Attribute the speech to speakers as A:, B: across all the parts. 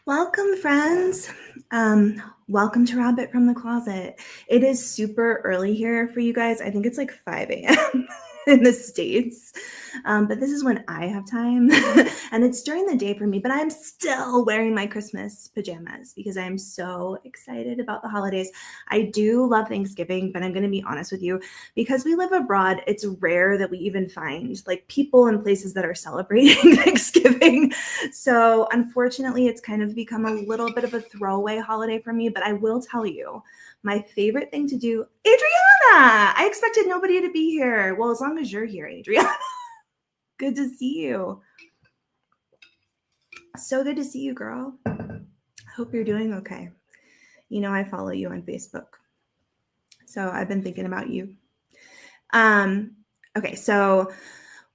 A: Welcome, friends. Welcome to Rabbit from the Closet. It is super early here for you guys. I think it's like 5 a.m. in the States. But this is when I have time. And it's during the day for me, but I'm still wearing my Christmas pajamas because I'm so excited about the holidays. I do love Thanksgiving, but I'm going to be honest with you. Because we live abroad, it's rare that we even find like people in places that are celebrating Thanksgiving. So unfortunately, it's kind of become a little bit of a throwaway holiday for me, but I will tell you, my favorite thing to do, Adriana, I expected nobody to be here. Well, as long as you're here, Adriana. Good to see you. So good to see you, girl. Hope you're doing okay. You know, I follow you on Facebook. So I've been thinking about you. Okay, so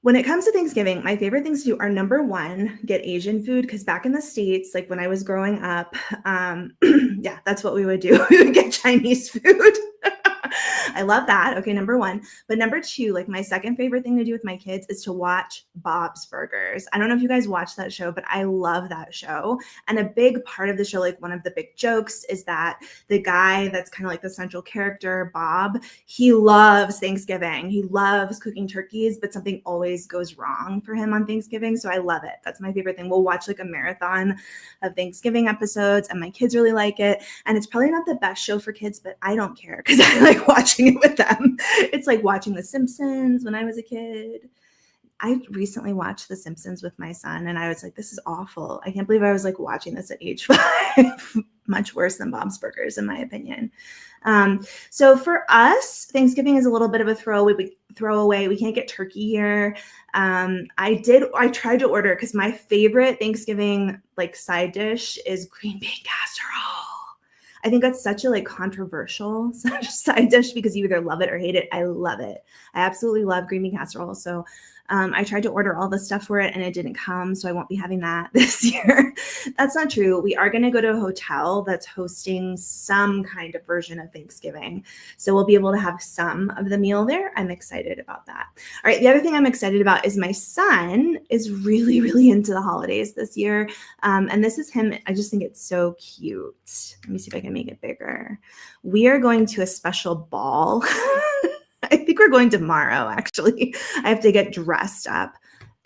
A: when it comes to Thanksgiving, my favorite things to do are number one, get Asian food. Because back in the States, like when I was growing up, yeah, that's what we would do. We would get Chinese food. I love that. Okay, number one. But number two, like my second favorite thing to do with my kids is to watch Bob's Burgers. I don't know if you guys watch that show, but I love that show. And a big part of the show, like one of the big jokes, is that the guy that's kind of like the central character, Bob, he loves Thanksgiving. He loves cooking turkeys, but something always goes wrong for him on Thanksgiving. So I love it. That's my favorite thing. We'll watch like a marathon of Thanksgiving episodes, and my kids really like it. And it's probably not the best show for kids, but I don't care because I like watching it with them. It's like watching The Simpsons when I was a kid. I recently watched The Simpsons with my son, and I was like, this is awful. I can't believe I was like watching this at age 5. Much worse than Bob's Burgers, in my opinion. So for us, Thanksgiving is a little bit of a throwaway. We can't get turkey here. I tried to order because my favorite Thanksgiving like side dish is green bean casserole. I think that's such a like controversial side dish because you either love it or hate it. I love it. I absolutely love green bean casserole. So I tried to order all the stuff for it and it didn't come. So I won't be having that this year. That's not true. We are going to go to a hotel that's hosting some kind of version of Thanksgiving. So we'll be able to have some of the meal there. I'm excited about that. All right. The other thing I'm excited about is my son is really, really into the holidays this year. And this is him. I just think it's so cute. Let me see if I can make it bigger. We are going to a special ball. I think we're going tomorrow, actually. I have to get dressed up.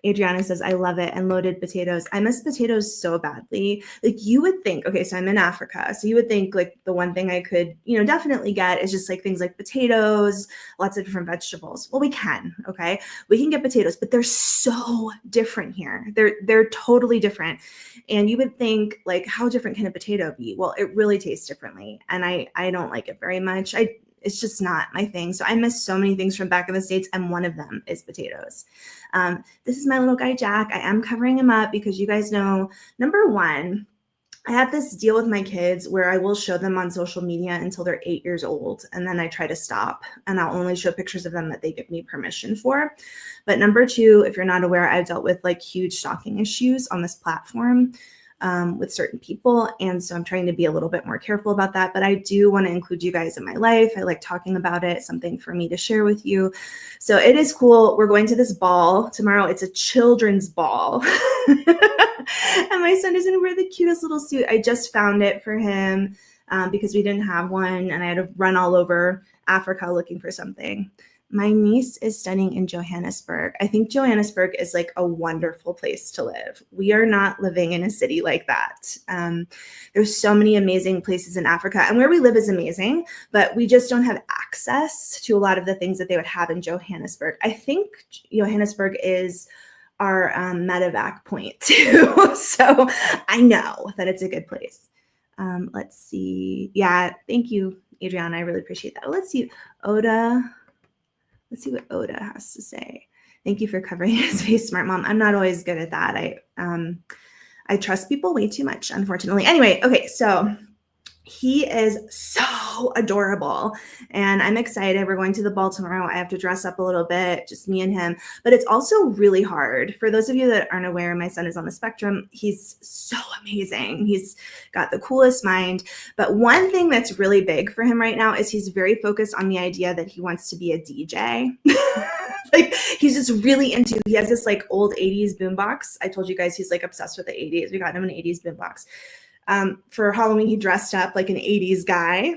A: Adriana says, I love it. And loaded potatoes. I miss potatoes so badly. Like you would think, okay, so I'm in Africa. So you would think like the one thing I could, definitely get is just like things like potatoes, lots of different vegetables. Well, we can, okay? We can get potatoes, but they're so different here. They're totally different. And you would think like, how different can a potato be? Well, it really tastes differently. And I don't like it very much. It's just not my thing. So I miss so many things from back in the States, and one of them is potatoes. This is my little guy, Jack. I am covering him up because you guys know, number one, I have this deal with my kids where I will show them on social media until they're 8 years old, and then I try to stop, and I'll only show pictures of them that they give me permission for. But number two, if you're not aware, I've dealt with like huge stalking issues on this platform. With certain people. And so I'm trying to be a little bit more careful about that, but I do want to include you guys in my life. I like talking about it, something for me to share with you. So it is cool. We're going to this ball tomorrow. It's a children's ball. And my son is going to wear the cutest little suit. I just found it for him because we didn't have one and I had to run all over Africa looking for something. My niece is studying in Johannesburg. I think Johannesburg is like a wonderful place to live. We are not living in a city like that. There's so many amazing places in Africa, and where we live is amazing, but we just don't have access to a lot of the things that they would have in Johannesburg. I think Johannesburg is our medevac point too. So I know that it's a good place. Let's see. Yeah, thank you, Adriana. I really appreciate that. Let's see. Let's see what Oda has to say. Thank you for covering his face, smart mom. I'm not always good at that. I trust people way too much, unfortunately. Anyway, okay, so he is so adorable and I'm excited. We're going to the ball tomorrow. I have to dress up a little bit, just me and him, but it's also really hard. For those of you that aren't aware, my son is on the spectrum. He's so amazing. He's got the coolest mind. But one thing that's really big for him right now is he's very focused on the idea that he wants to be a DJ. Like he's just really into, he has this like old 80s boombox. I told you guys he's like obsessed with the 80s. We got him an 80s boombox. For Halloween, he dressed up like an 80s guy,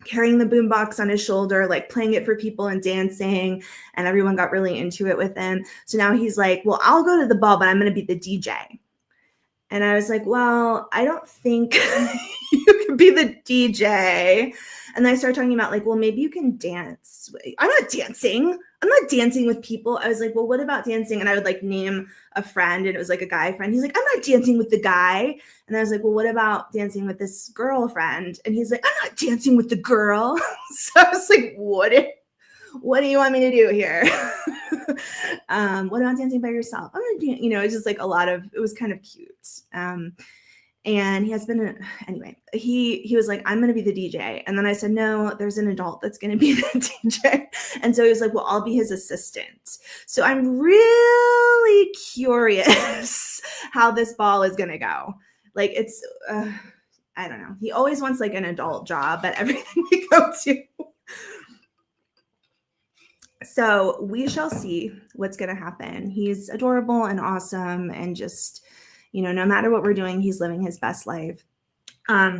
A: carrying the boombox on his shoulder, like playing it for people and dancing, and everyone got really into it with him. So now he's like, well, I'll go to the ball, but I'm going to be the DJ. And I was like, well, I don't think you can be the DJ. And then I started talking about like, well, maybe you can dance. I'm not dancing. I'm not dancing with people. I was like, well, what about dancing? And I would like name a friend, and it was like a guy friend. He's like, I'm not dancing with the guy. And I was like, well, what about dancing with this girlfriend? And he's like, I'm not dancing with the girl. So I was like, what do you want me to do here? What about dancing by yourself? I'm gonna do, it's just like it was kind of cute. And he has been, anyway, he was like, I'm going to be the DJ. And then I said, no, there's an adult that's going to be the DJ. And so he was like, well, I'll be his assistant. So I'm really curious how this ball is going to go. Like it's, I don't know. He always wants like an adult job at everything we go to. So we shall see what's going to happen. He's adorable and awesome, and just, no matter what we're doing, he's living his best life.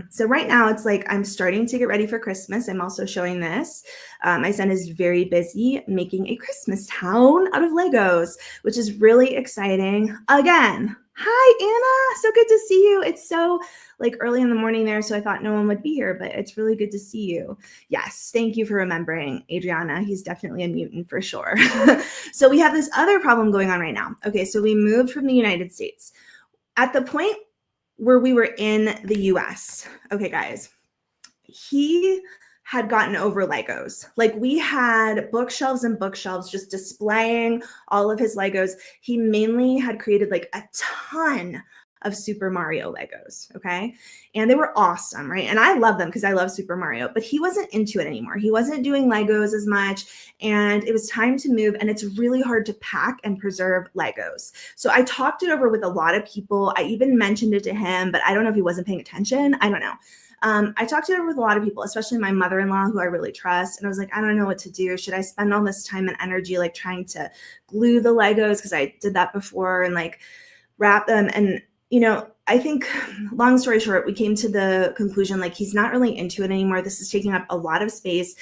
A: So right now it's like I'm starting to get ready for Christmas. I'm also showing this. My son is very busy making a Christmas town out of Legos, which is really exciting. Again, hi, Anna. So good to see you. It's so like early in the morning there, so I thought no one would be here, but it's really good to see you. Yes, thank you for remembering, Adriana. He's definitely a mutant for sure. So we have this other problem going on right now. Okay, so we moved from the United States. At the point where we were in the US, okay, guys, he had gotten over Legos. Like we had bookshelves and bookshelves just displaying all of his Legos. He mainly had created like a ton of Super Mario Legos, okay? And they were awesome, right? And I love them because I love Super Mario, but he wasn't into it anymore. He wasn't doing Legos as much, and it was time to move, and it's really hard to pack and preserve Legos. So I talked it over with a lot of people. I even mentioned it to him, but I don't know if he wasn't paying attention. I don't know. I talked it over with a lot of people, especially my mother-in-law, who I really trust. And I was like, I don't know what to do. Should I spend all this time and energy like trying to glue the Legos? Because I did that before, and like wrap them. And I think, long story short, we came to the conclusion, like, he's not really into it anymore. This is taking up a lot of space.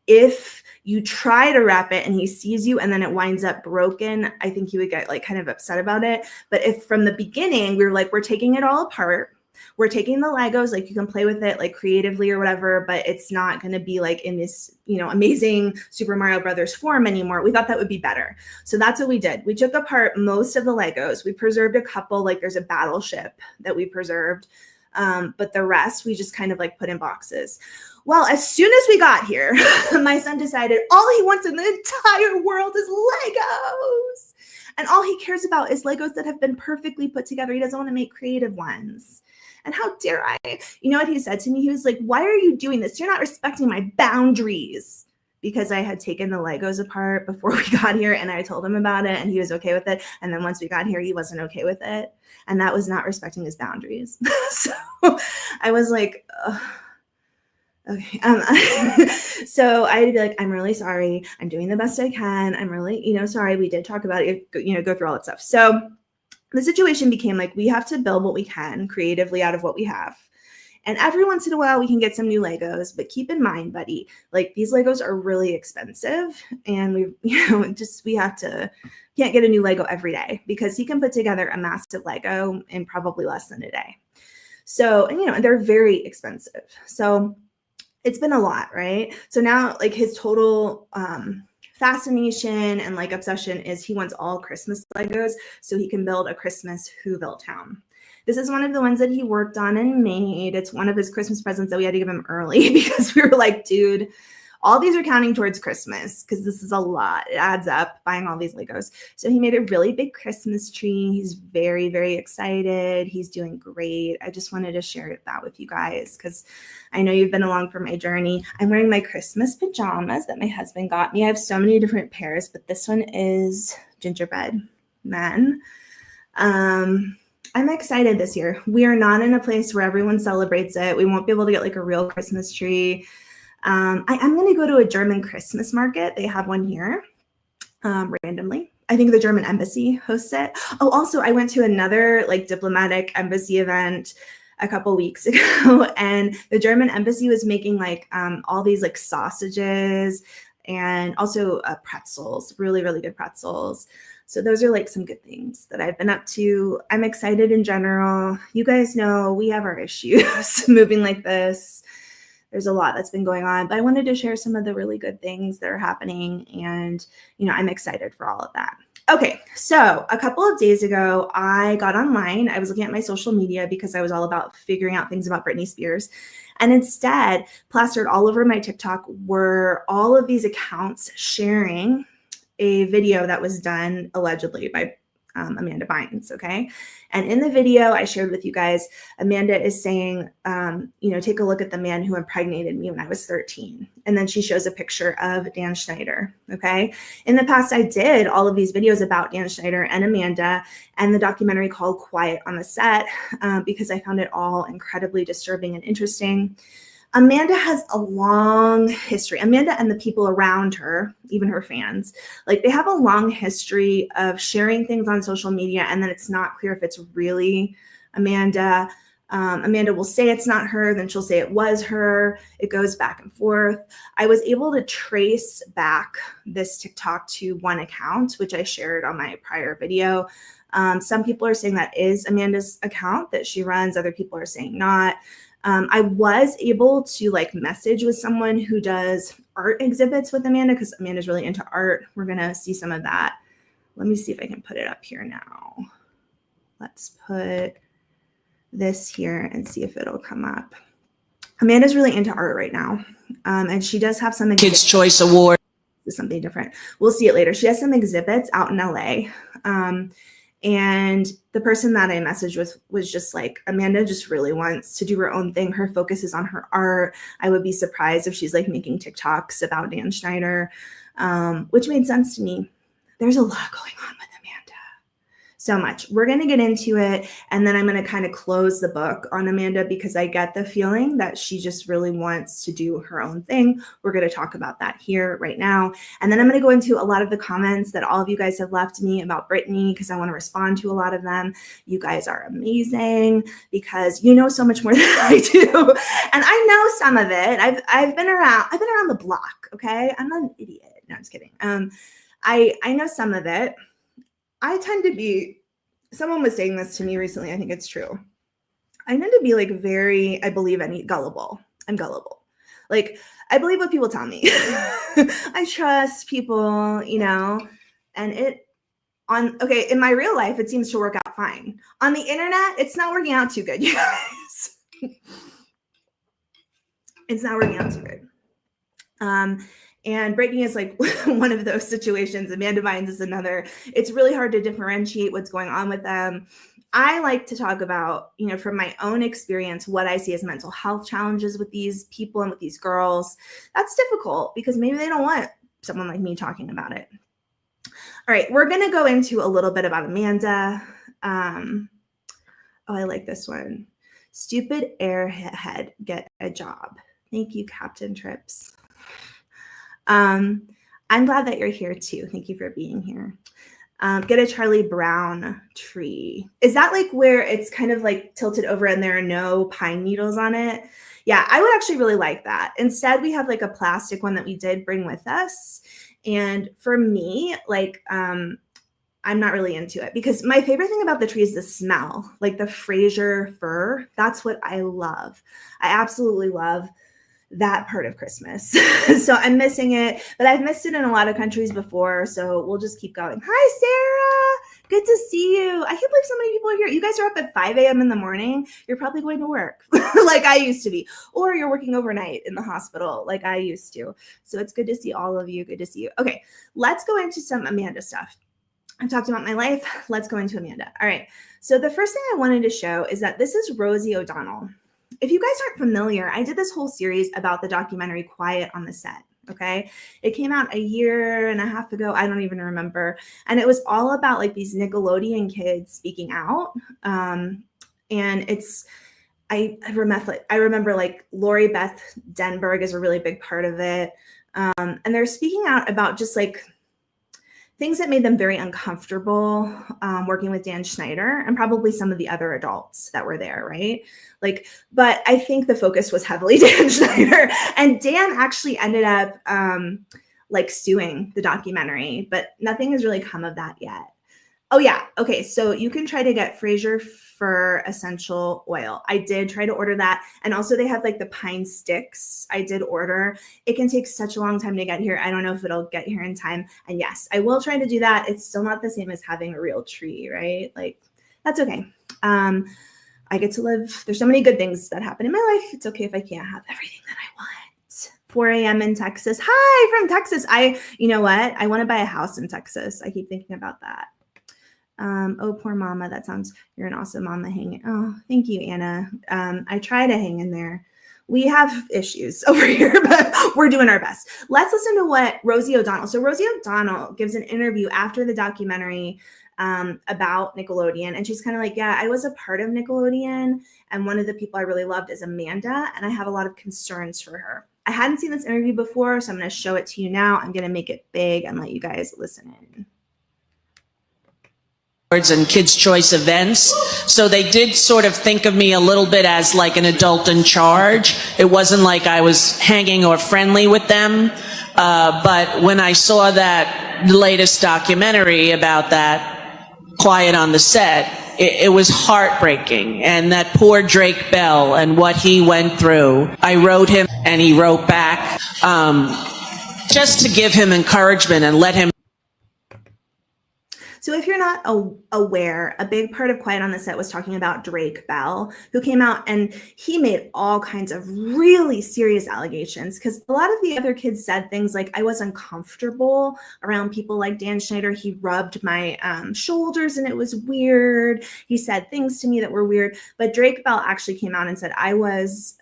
A: If you try to wrap it and he sees you and then it winds up broken, I think he would get like kind of upset about it. But if from the beginning we were like, we're taking it all apart, we're taking the Legos, like you can play with it like creatively or whatever, but it's not going to be like in this, amazing Super Mario Brothers form anymore. We thought that would be better. So that's what we did. We took apart most of the Legos. We preserved a couple, like there's a battleship that we preserved. But the rest we just kind of like put in boxes. Well, as soon as we got here, my son decided all he wants in the entire world is Legos. And all he cares about is Legos that have been perfectly put together. He doesn't want to make creative ones. And how dare I? You know what he said to me? He was like, why are you doing this? You're not respecting my boundaries. Because I had taken the Legos apart before we got here, and I told him about it, and he was okay with it. And then once we got here, he wasn't okay with it. And that was not respecting his boundaries. So I was like, okay. So I had to be like, I'm really sorry. I'm doing the best I can. I'm really, sorry. We did talk about it, go through all that stuff. So the situation became like, we have to build what we can creatively out of what we have. And every once in a while we can get some new Legos, but keep in mind, buddy, like these Legos are really expensive, and we can't get a new Lego every day, because he can put together a massive Lego in probably less than a day. So, and they're very expensive. So it's been a lot, right? So now like his total, fascination and like obsession is he wants all Christmas Legos so he can build a Christmas Whoville town. This is one of the ones that he worked on and made. It's one of his Christmas presents that we had to give him early because we were like, dude, all these are counting towards Christmas because this is a lot. It adds up buying all these Legos. So he made a really big Christmas tree. He's very, very excited. He's doing great. I just wanted to share that with you guys because I know you've been along for my journey. I'm wearing my Christmas pajamas that my husband got me. I have so many different pairs, but this one is gingerbread men. I'm excited this year. We are not in a place where everyone celebrates it. We won't be able to get like a real Christmas tree. I am going to go to a German Christmas market. They have one here randomly. I think the German embassy hosts it. Oh, also, I went to another like diplomatic embassy event a couple weeks ago, and the German embassy was making like all these like sausages and also pretzels, really, really good pretzels. So those are like some good things that I've been up to. I'm excited in general. You guys know we have our issues moving like this. There's a lot that's been going on, but I wanted to share some of the really good things that are happening. And, I'm excited for all of that. Okay, so a couple of days ago, I got online. I was looking at my social media because I was all about figuring out things about Britney Spears. And instead, plastered all over my TikTok were all of these accounts sharing a video that was done allegedly by Amanda Bynes, okay? And in the video I shared with you guys, Amanda is saying, take a look at the man who impregnated me when I was 13. And then she shows a picture of Dan Schneider, okay? In the past, I did all of these videos about Dan Schneider and Amanda and the documentary called Quiet on the Set because I found it all incredibly disturbing and interesting. Amanda has a long history. Amanda and the people around her, even her fans, like they have a long history of sharing things on social media, and then it's not clear if it's really Amanda. Amanda will say it's not her, then she'll say it was her. It goes back and forth. I was able to trace back this TikTok to one account, which I shared on my prior video. Some people are saying that is Amanda's account that she runs. Other people are saying not. I was able to message with someone who does art exhibits with Amanda because Amanda's really into art. We're going to see some of that. Let me see if I can put it up here now. Let's put this here and see if it'll come up. Amanda's really into art right now. And she does have some
B: Kids' Choice Award.
A: This is something different. We'll see it later. She has some exhibits out in LA. And the person that I messaged with was just like, Amanda just really wants to do her own thing. Her focus is on her art. I would be surprised if she's making TikToks about Dan Schneider, which made sense to me. There's a lot going on with Amanda. So much. We're going to get into it, and then I'm going to kind of close the book on Amanda because I get the feeling that she just really wants to do her own thing. We're going to talk about that here right now. And then I'm going to go into a lot of the comments that all of you guys have left me about Britney because I want to respond to a lot of them. You guys are amazing because you know so much more than I do. And I know some of it. I've been around the block, okay? I'm not an idiot. No, I'm just kidding. I know some of it. I tend to be, someone was saying this to me recently, I think it's true. I tend to be very, I believe gullible. I'm gullible. I believe what people tell me. I trust people, and in my real life, it seems to work out fine. On the internet, it's not working out too good, you guys. It's not working out too good. And Britney is one of those situations. Amanda Bynes is another. It's really hard to differentiate what's going on with them. I like to talk about, from my own experience, what I see as mental health challenges with these people and with these girls. That's difficult because maybe they don't want someone like me talking about it. All right, we're going to go into a little bit about Amanda. I like this one. Stupid airhead, get a job. Thank you, Captain Trips. I'm glad that you're here too. Thank you for being here. Get a Charlie Brown tree. Is that where it's kind of tilted over and there are no pine needles on it? Yeah, I would actually really like that. Instead, we have a plastic one that we did bring with us. And for me, I'm not really into it because my favorite thing about the tree is the smell, the Fraser fir. That's what I love. I absolutely love that part of Christmas. So I'm missing it, but I've missed it in a lot of countries before. So we'll just keep going. Hi, Sarah. Good to see you. I can't believe so many people are here. You guys are up at 5 a.m. in the morning. You're probably going to work like I used to be, or you're working overnight in the hospital like I used to. So it's good to see all of you. Good to see you. Okay, let's go into some Amanda stuff. I've talked about my life. Let's go into Amanda. All right. So the first thing I wanted to show is that this is Rosie O'Donnell. If you guys aren't familiar, I did this whole series about the documentary Quiet on the Set, okay? It came out a year and a half ago. I don't even remember. And it was all about these Nickelodeon kids speaking out. And I remember Lori Beth Denberg is a really big part of it. And they're speaking out about just things that made them very uncomfortable working with Dan Schneider and probably some of the other adults that were there, right? Like, but I think the focus was heavily Dan Schneider, and Dan actually ended up like suing the documentary, but nothing has really come of that yet. Oh yeah. Okay. So you can try to get Fraser Fir essential oil. I did try to order that. And also they have like the pine sticks. I did order. It can take such a long time to get here. I don't know if it'll get here in time. And yes, I will try to do that. It's still not the same as having a real tree, right? Like that's okay. I get to live. There's so many good things that happen in my life. It's okay if I can't have everything that I want. 4 a.m. in Texas. Hi from Texas. You know what? I want to buy a house in Texas. I keep thinking about that. Oh, poor mama. That sounds, you're an awesome mama hanging. Oh, thank you, Anna. I try to hang in there. We have issues over here, but we're doing our best. Let's listen to what Rosie O'Donnell. So Rosie O'Donnell gives an interview after the documentary about Nickelodeon. And she's kind of like, yeah, I was a part of Nickelodeon. And one of the people I really loved is Amanda. And I have a lot of concerns for her. I hadn't seen this interview before, so I'm going to show it to you now. I'm going to make it big and let you guys listen in.
B: And Kids' Choice events. So they did sort of think of me a little bit as like an adult in charge. It wasn't like I was hanging or friendly with them. But when I saw that latest documentary about that, Quiet on the Set, it was heartbreaking. And that poor Drake Bell and what he went through. I wrote him and he wrote back just to give him encouragement and let him.
A: So if you're not aware, a big part of Quiet on the Set was talking about Drake Bell, who came out and he made all kinds of really serious allegations because a lot of the other kids said things like, I was uncomfortable around people like Dan Schneider. He rubbed my shoulders and it was weird. He said things to me that were weird. But Drake Bell actually came out and said, I was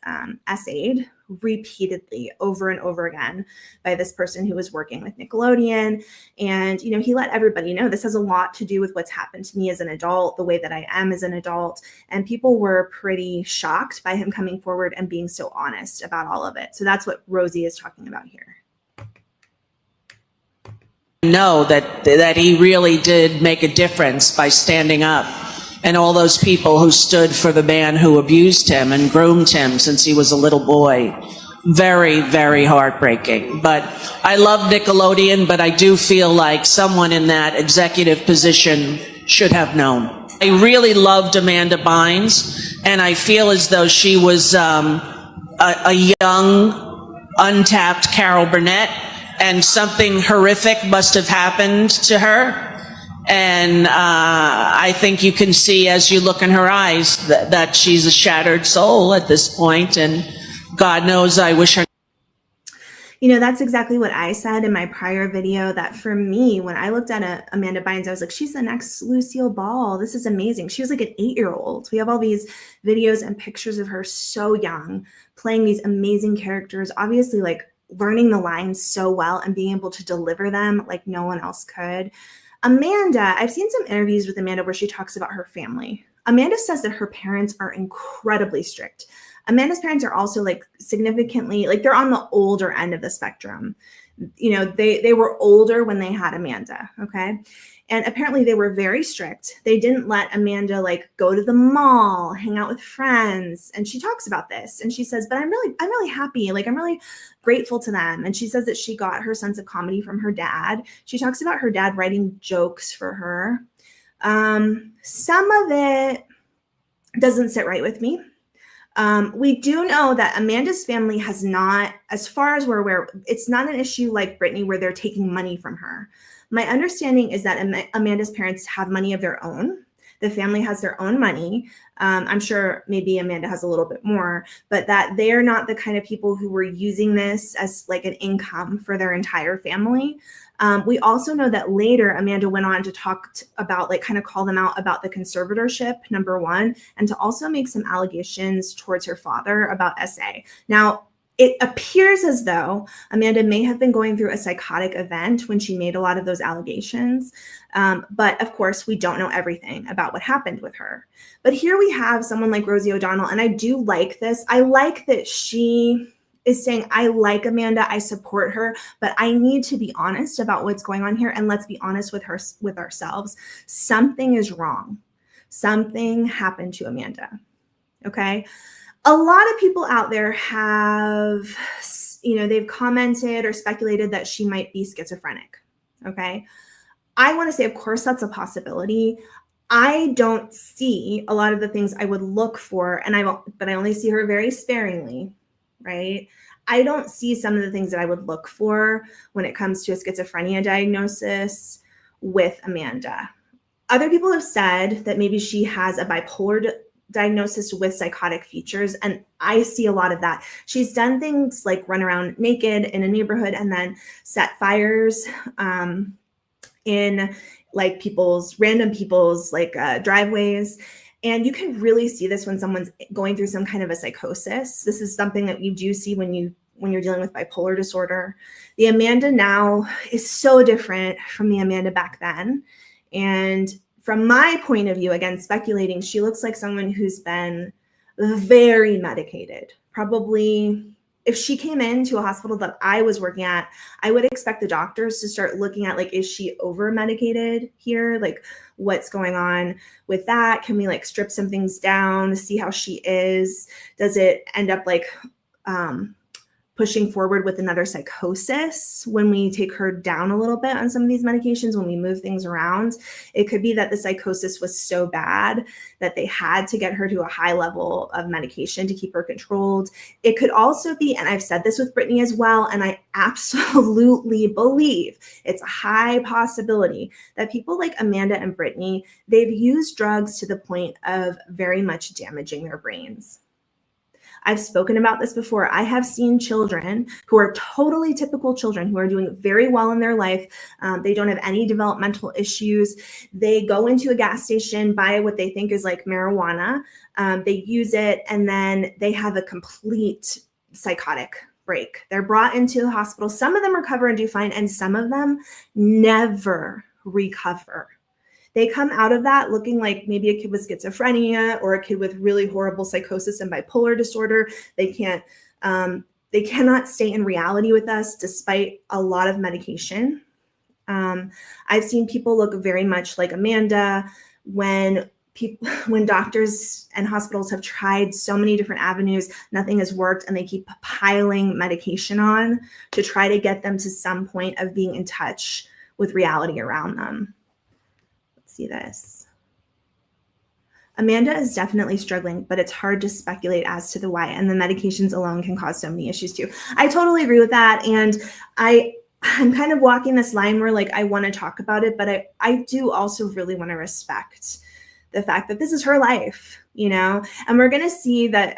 A: essayed repeatedly over and over again by this person who was working with Nickelodeon. And, you know, he let everybody know this has a lot to do with what's happened to me as an adult, the way that I am as an adult. And people were pretty shocked by him coming forward and being so honest about all of it. So that's what Rosie is talking about here.
B: Know that he really did make a difference by standing up. And all those people who stood for the man who abused him and groomed him since he was a little boy. Very, very heartbreaking. But I love Nickelodeon, but I do feel like someone in that executive position should have known. I really loved Amanda Bynes, and I feel as though she was a young, untapped Carol Burnett, and something horrific must have happened to her. And I think you can see as you look in her eyes that she's a shattered soul at this point, and God knows I wish her.
A: You know, that's exactly what I said in my prior video, that for me, when I looked at Amanda Bynes, I was like, she's the next Lucille Ball. This is amazing. She was like an 8-year-old. We have all these videos and pictures of her so young, playing these amazing characters, obviously like learning the lines so well and being able to deliver them like no one else could. Amanda, I've seen some interviews with Amanda where she talks about her family. Amanda says that her parents are incredibly strict. Amanda's parents are also like significantly, like they're on the older end of the spectrum. You know, they were older when they had Amanda, okay? And apparently they were very strict. They didn't let Amanda like go to the mall, hang out with friends. And she talks about this and she says, but I'm really happy. Like I'm really grateful to them. And she says that she got her sense of comedy from her dad. She talks about her dad writing jokes for her. Some of it doesn't sit right with me. We do know that Amanda's family has not, as far as we're aware, it's not an issue like Brittany where they're taking money from her. My understanding is that Amanda's parents have money of their own. The family has their own money. I'm sure maybe Amanda has a little bit more, but that they're not the kind of people who were using this as like an income for their entire family. We also know that later Amanda went on to talk about, like kind of call them out about the conservatorship, number one, and to also make some allegations towards her father about SA. Now, it appears as though Amanda may have been going through a psychotic event when she made a lot of those allegations. But of course, we don't know everything about what happened with her. But here we have someone like Rosie O'Donnell, and I do like this. I like that she is saying, I like Amanda, I support her, but I need to be honest about what's going on here. And let's be honest with ourselves. Something is wrong. Something happened to Amanda. Okay. A lot of people out there have, they've commented or speculated that she might be schizophrenic. Okay. I want to say, of course, that's a possibility. I don't see a lot of the things I would look for, but I only see her very sparingly, right? I don't see some of the things that I would look for when it comes to a schizophrenia diagnosis with Amanda. Other people have said that maybe she has a bipolar diagnosis with psychotic features, and I see a lot of that. She's done things like run around naked in a neighborhood and then set fires in like random people's like driveways. And you can really see this when someone's going through some kind of a psychosis. This is something that you do see when you're dealing with bipolar disorder. The Amanda now is so different from the Amanda back then. And from my point of view, again, speculating, she looks like someone who's been very medicated. Probably, if she came into a hospital that I was working at, I would expect the doctors to start looking at, like, is she over medicated here? Like, what's going on with that? Can we like strip some things down to see how she is? Does it end up like pushing forward with another psychosis when we take her down a little bit on some of these medications, when we move things around? It could be that the psychosis was so bad that they had to get her to a high level of medication to keep her controlled. It could also be, and I've said this with Brittany as well, and I absolutely believe it's a high possibility that people like Amanda and Brittany, they've used drugs to the point of very much damaging their brains. I've spoken about this before. I have seen children who are totally typical children who are doing very well in their life. They don't have any developmental issues. They go into a gas station, buy what they think is like marijuana. They use it, and then they have a complete psychotic break. They're brought into the hospital. Some of them recover and do fine, and some of them never recover. They come out of that looking like maybe a kid with schizophrenia or a kid with really horrible psychosis and bipolar disorder. They cannot stay in reality with us despite a lot of medication. I've seen people look very much like Amanda when doctors and hospitals have tried so many different avenues, nothing has worked, and they keep piling medication on to try to get them to some point of being in touch with reality around them. See this. Amanda is definitely struggling, but it's hard to speculate as to the why, and the medications alone can cause so many issues too. I totally agree with that, and I'm kind of walking this line where like I want to talk about it, but I do also really want to respect the fact that this is her life, and we're going to see that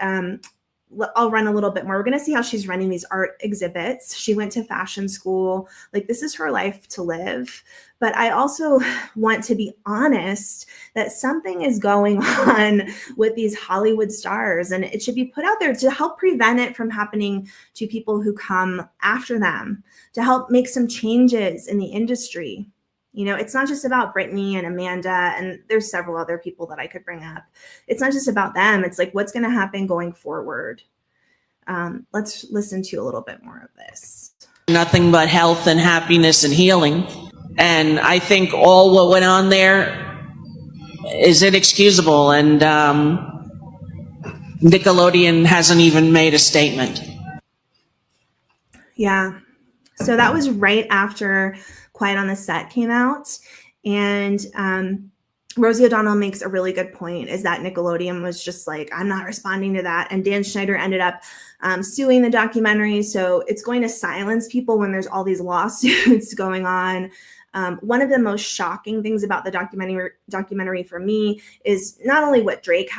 A: I'll run a little bit more. We're going to see how she's running these art exhibits. She went to fashion school. Like, this is her life to live. But I also want to be honest that something is going on with these Hollywood stars, and it should be put out there to help prevent it from happening to people who come after them, to help make some changes in the industry. It's not just about Brittany and Amanda, and there's several other people that I could bring up. It's not just about them. It's like, what's going to happen going forward? Let's listen to a little bit more of this.
B: Nothing but health and happiness and healing. And I think all what went on there is inexcusable. And Nickelodeon hasn't even made a statement.
A: Yeah. So that was right after Quiet on the Set came out. And Rosie O'Donnell makes a really good point, is that Nickelodeon was just like, I'm not responding to that. And Dan Schneider ended up suing the documentary. So it's going to silence people when there's all these lawsuits going on. One of the most shocking things about the documentary for me is not only what Drake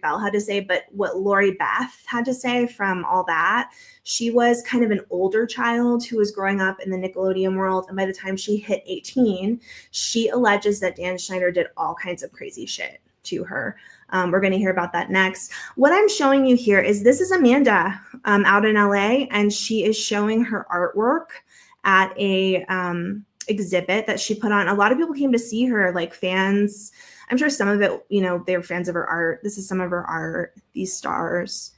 A: Bell had to say, but what Lori Beth had to say from all that. She was kind of an older child who was growing up in the Nickelodeon world. And by the time she hit 18, she alleges that Dan Schneider did all kinds of crazy shit to her. We're going to hear about that next. What I'm showing you here is this is Amanda out in LA, and she is showing her artwork at a exhibit that she put on. A lot of people came to see her, like fans. I'm sure some of it, they're fans of her art. This is some of her art, these stars.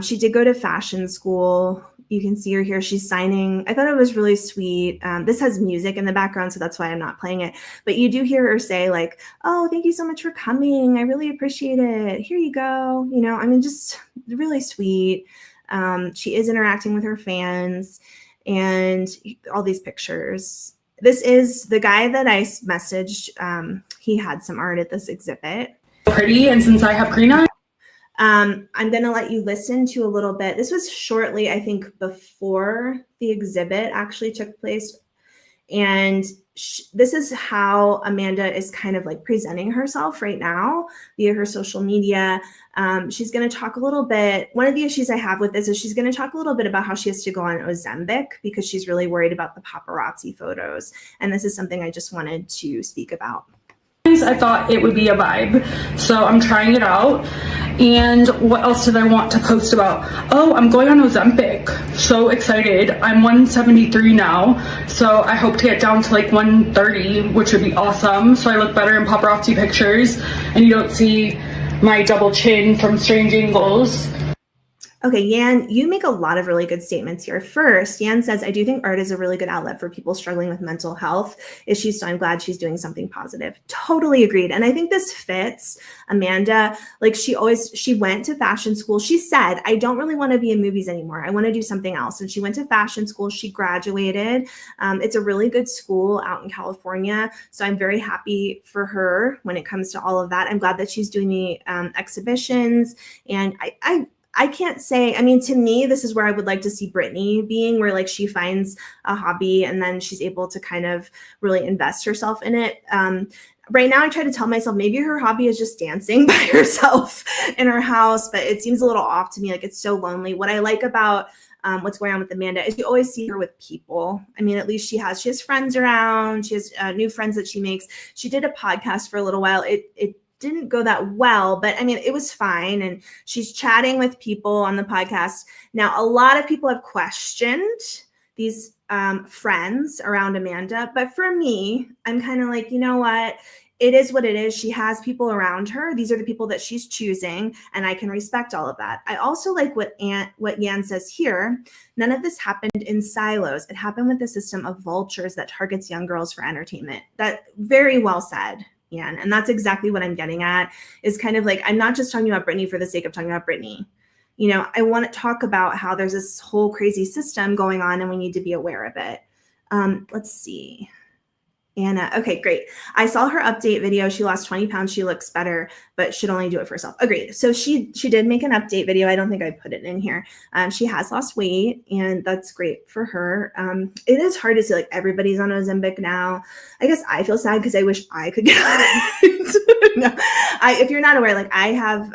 A: She did go to fashion school. You can see her here. She's signing. I thought it was really sweet. This has music in the background, so that's why I'm not playing it. But you do hear her say like, "Oh, thank you so much for coming. I really appreciate it. Here you go." You know, I mean, just really sweet. She is interacting with her fans, and all these pictures. This is the guy that I messaged. He had some art at this exhibit.
C: Pretty, and since I have green eyes,
A: I'm going to let you listen to a little bit. This was shortly, I think, before the exhibit actually took place. And this is how Amanda is kind of like presenting herself right now via her social media. She's going to talk a little bit. One of the issues I have with this is she's going to talk a little bit about how she has to go on Ozempic because she's really worried about the paparazzi photos. And this is something I just wanted to speak about.
C: I thought it would be a vibe, so I'm trying it out. And what else did I want to post about? Oh, I'm going on Ozempic. So excited. I'm 173 now, so I hope to get down to like 130, which would be awesome. So I look better in paparazzi pictures, and you don't see my double chin from strange angles.
A: Okay, Yan, you make a lot of really good statements here. First, Yan says, I do think art is a really good outlet for people struggling with mental health issues, so I'm glad she's doing something positive. Totally agreed. And I think this fits Amanda. Like she went to fashion school. She said, I don't really want to be in movies anymore. I want to do something else. And she went to fashion school. She graduated. It's a really good school out in California. So I'm very happy for her when it comes to all of that. I'm glad that she's doing the exhibitions. And I can't say, I mean, to me, this is where I would like to see Brittany being, where like she finds a hobby and then she's able to kind of really invest herself in it. Right now, I try to tell myself maybe her hobby is just dancing by herself in her house, but it seems a little off to me. Like it's so lonely. What I like about what's going on with Amanda is you always see her with people. I mean, at least she has friends around. She has new friends that she makes. She did a podcast for a little while. It didn't go that well, but I mean, it was fine. And she's chatting with people on the podcast. Now, a lot of people have questioned these friends around Amanda, but for me, I'm kind of like, you know what? It is what it is. She has people around her. These are the people that she's choosing, and I can respect all of that. I also like what Yan says here. None of this happened in silos. It happened with the system of vultures that targets young girls for entertainment. That very well said. And that's exactly what I'm getting at, is kind of like, I'm not just talking about Brittany for the sake of talking about Brittany. You know, I want to talk about how there's this whole crazy system going on and we need to be aware of it. Let's see. Anna, okay, great. I saw her update video. She lost 20 pounds. She looks better, but should only do it for herself. Agreed. So she did make an update video. I don't think I put it in here. She has lost weight, and that's great for her. It is hard to see like everybody's on Ozempic now. I guess I feel sad because I wish I could get on it. No, if you're not aware, like I have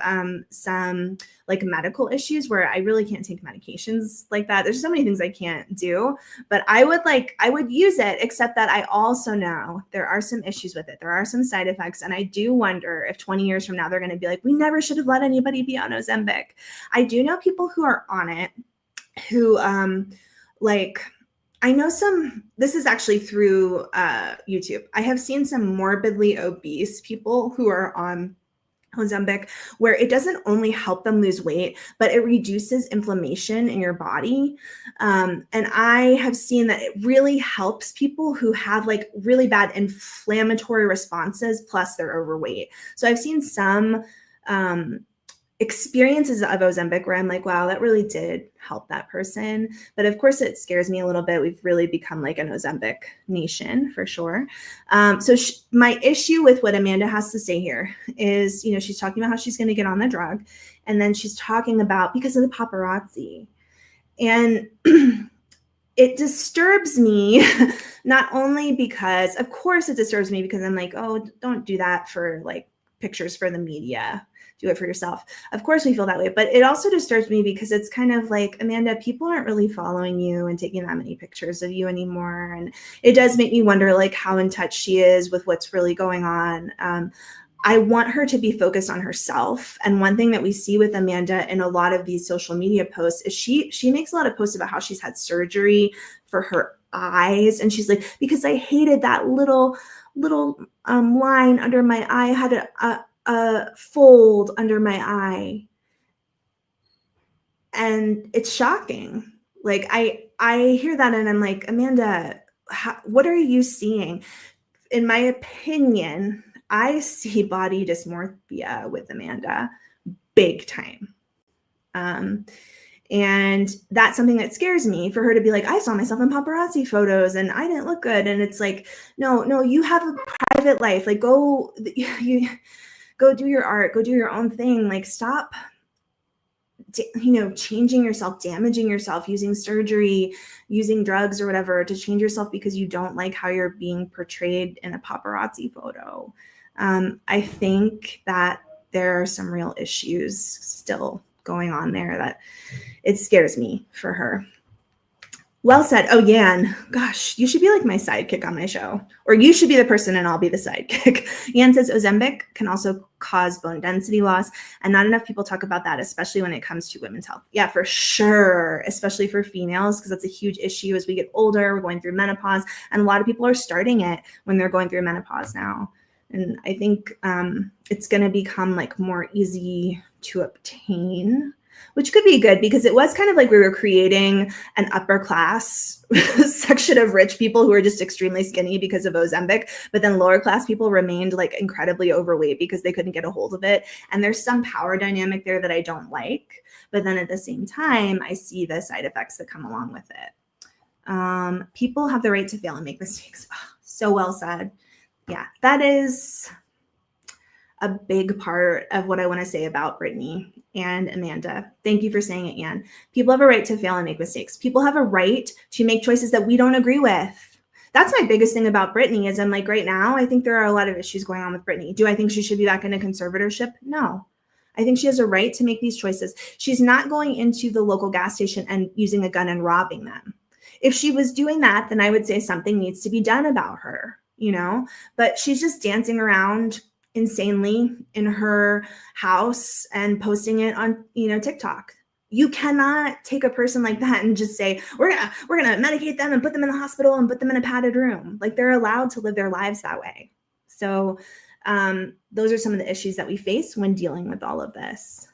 A: some like medical issues where I really can't take medications like that. There's so many things I can't do, but I would use it, except that I also know there are some issues with it. There are some side effects. And I do wonder if 20 years from now, they're going to be like, we never should have let anybody be on Ozempic. I do know people who are on it who like, I know this is actually through YouTube. I have seen some morbidly obese people who are on Ozempic, where it doesn't only help them lose weight, but it reduces inflammation in your body. And I have seen that it really helps people who have like really bad inflammatory responses, plus they're overweight. So I've seen some experiences of Ozempic where I'm like, wow, that really did help that person. But of course, it scares me a little bit. We've really become like an Ozempic nation for sure. So my issue with what Amanda has to say here is, you know, she's talking about how she's going to get on the drug. And then she's talking about because of the paparazzi. And it disturbs me, not only because, of course, it disturbs me because I'm like, oh, don't do that for like pictures for the media. Do it for yourself. Of course we feel that way, but it also disturbs me because it's kind of like, Amanda, people aren't really following you and taking that many pictures of you anymore. And it does make me wonder like how in touch she is with what's really going on. I want her to be focused on herself. And one thing that we see with Amanda in a lot of these social media posts is she makes a lot of posts about how she's had surgery for her eyes. And she's like, because I hated that little line under my eye. I had a fold under my eye. And it's shocking. Like I hear that and I'm like, Amanda, what are you seeing? In my opinion, I see body dysmorphia with Amanda big time. And that's something that scares me, for her to be like, I saw myself in paparazzi photos and I didn't look good. And it's like, no, you have a private life. Like go do your art, go do your own thing. Like stop, changing yourself, damaging yourself, using surgery, using drugs or whatever to change yourself because you don't like how you're being portrayed in a paparazzi photo. I think that there are some real issues still going on there that it scares me for her. Well said. Oh, Yan, gosh, you should be like my sidekick on my show, or you should be the person and I'll be the sidekick. Yan says Ozempic can also cause bone density loss, and not enough people talk about that, especially when it comes to women's health. Yeah, for sure, especially for females, because that's a huge issue as we get older, we're going through menopause, and a lot of people are starting it when they're going through menopause now. And I think it's going to become like more easy to obtain, which could be good because it was kind of like we were creating an upper class section of rich people who were just extremely skinny because of Ozempic, but then lower class people remained like incredibly overweight because they couldn't get a hold of it. And there's some power dynamic there that I don't like, but then at the same time, I see the side effects that come along with it. People have the right to fail and make mistakes. Oh, so well said. Yeah, that is a big part of what I want to say about Brittany and Amanda. Thank you for saying it, Anne. People have a right to fail and make mistakes. People have a right to make choices that we don't agree with. That's my biggest thing about Brittany is I'm like, right now, I think there are a lot of issues going on with Brittany. Do I think she should be back in a conservatorship? No. I think she has a right to make these choices. She's not going into the local gas station and using a gun and robbing them. If she was doing that, then I would say something needs to be done about her, but she's just dancing around insanely in her house and posting it on, TikTok. You cannot take a person like that and just say, we're gonna medicate them and put them in the hospital and put them in a padded room. Like they're allowed to live their lives that way. So those are some of the issues that we face when dealing with all of this.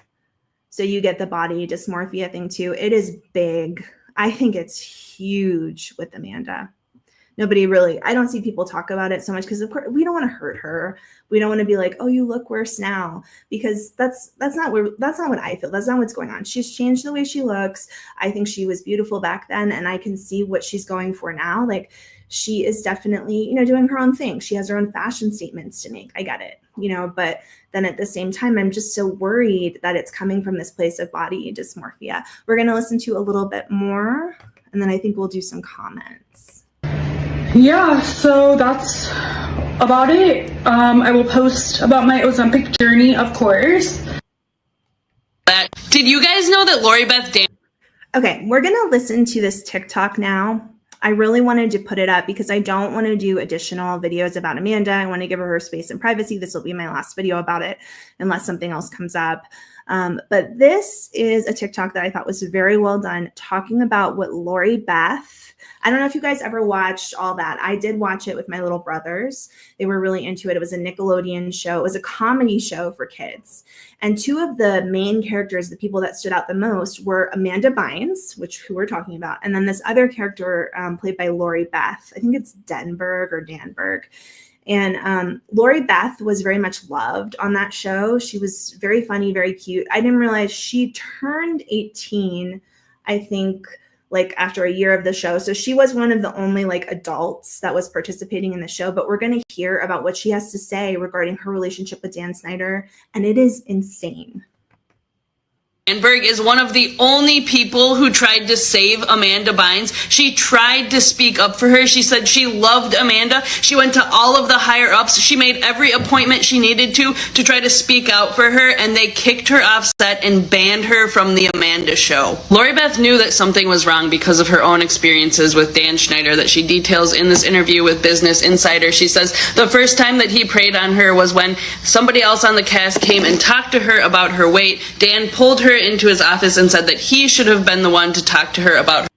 A: So you get the body dysmorphia thing too. It is big. I think it's huge with Amanda. I don't see people talk about it so much because of course we don't want to hurt her. We don't want to be like, oh, you look worse now, because that's not what I feel. That's not what's going on. She's changed the way she looks. I think she was beautiful back then, and I can see what she's going for now. Like she is definitely, doing her own thing. She has her own fashion statements to make. I get it, but then at the same time, I'm just so worried that it's coming from this place of body dysmorphia. We're going to listen to a little bit more, and then I think we'll do some comments.
C: Yeah, so that's about it. I will post about my Ozempic journey, of course.
D: Did you guys know that Lori Beth Dan?
A: Okay, we're going to listen to this TikTok now. I really wanted to put it up because I don't want to do additional videos about Amanda. I want to give her space and privacy. This will be my last video about it unless something else comes up. But this is a TikTok that I thought was very well done, talking about what Lori Beth, I don't know if you guys ever watched all that. I did watch it with my little brothers. They were really into it. It was a Nickelodeon show. It was a comedy show for kids. And two of the main characters, the people that stood out the most, were Amanda Bynes, who we're talking about, and then this other character played by Lori Beth. I think it's Danberg. And Lori Beth was very much loved on that show. She was very funny, very cute. I didn't realize she turned 18, I think, like after a year of the show. So she was one of the only like adults that was participating in the show. But we're going to hear about what she has to say regarding her relationship with Dan Snyder. And it is insane.
D: Danberg is one of the only people who tried to save Amanda Bynes. She tried to speak up for her. She said she loved Amanda. She went to all of the higher ups. She made every appointment she needed to try to speak out for her, and they kicked her off set and banned her from the Amanda show. Lori Beth knew that something was wrong because of her own experiences with Dan Schneider that she details in this interview with Business Insider. She says the first time that he preyed on her was when somebody else on the cast came and talked to her about her weight. Dan pulled her into his office and said that he should have been the one to talk to her about her.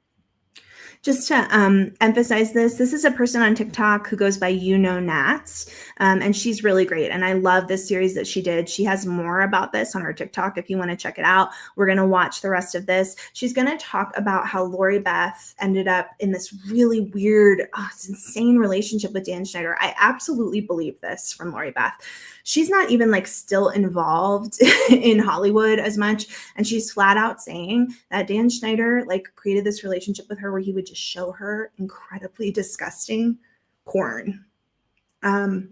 A: Just to emphasize this is a person on TikTok who goes by Nats, and she's really great. And I love this series that she did. She has more about this on her TikTok if you want to check it out. We're going to watch the rest of this. She's going to talk about how Lori Beth ended up in this really weird, this insane relationship with Dan Schneider. I absolutely believe this from Lori Beth. She's not even like still involved in Hollywood as much. And she's flat out saying that Dan Schneider like created this relationship with her where he would just show her incredibly disgusting porn. And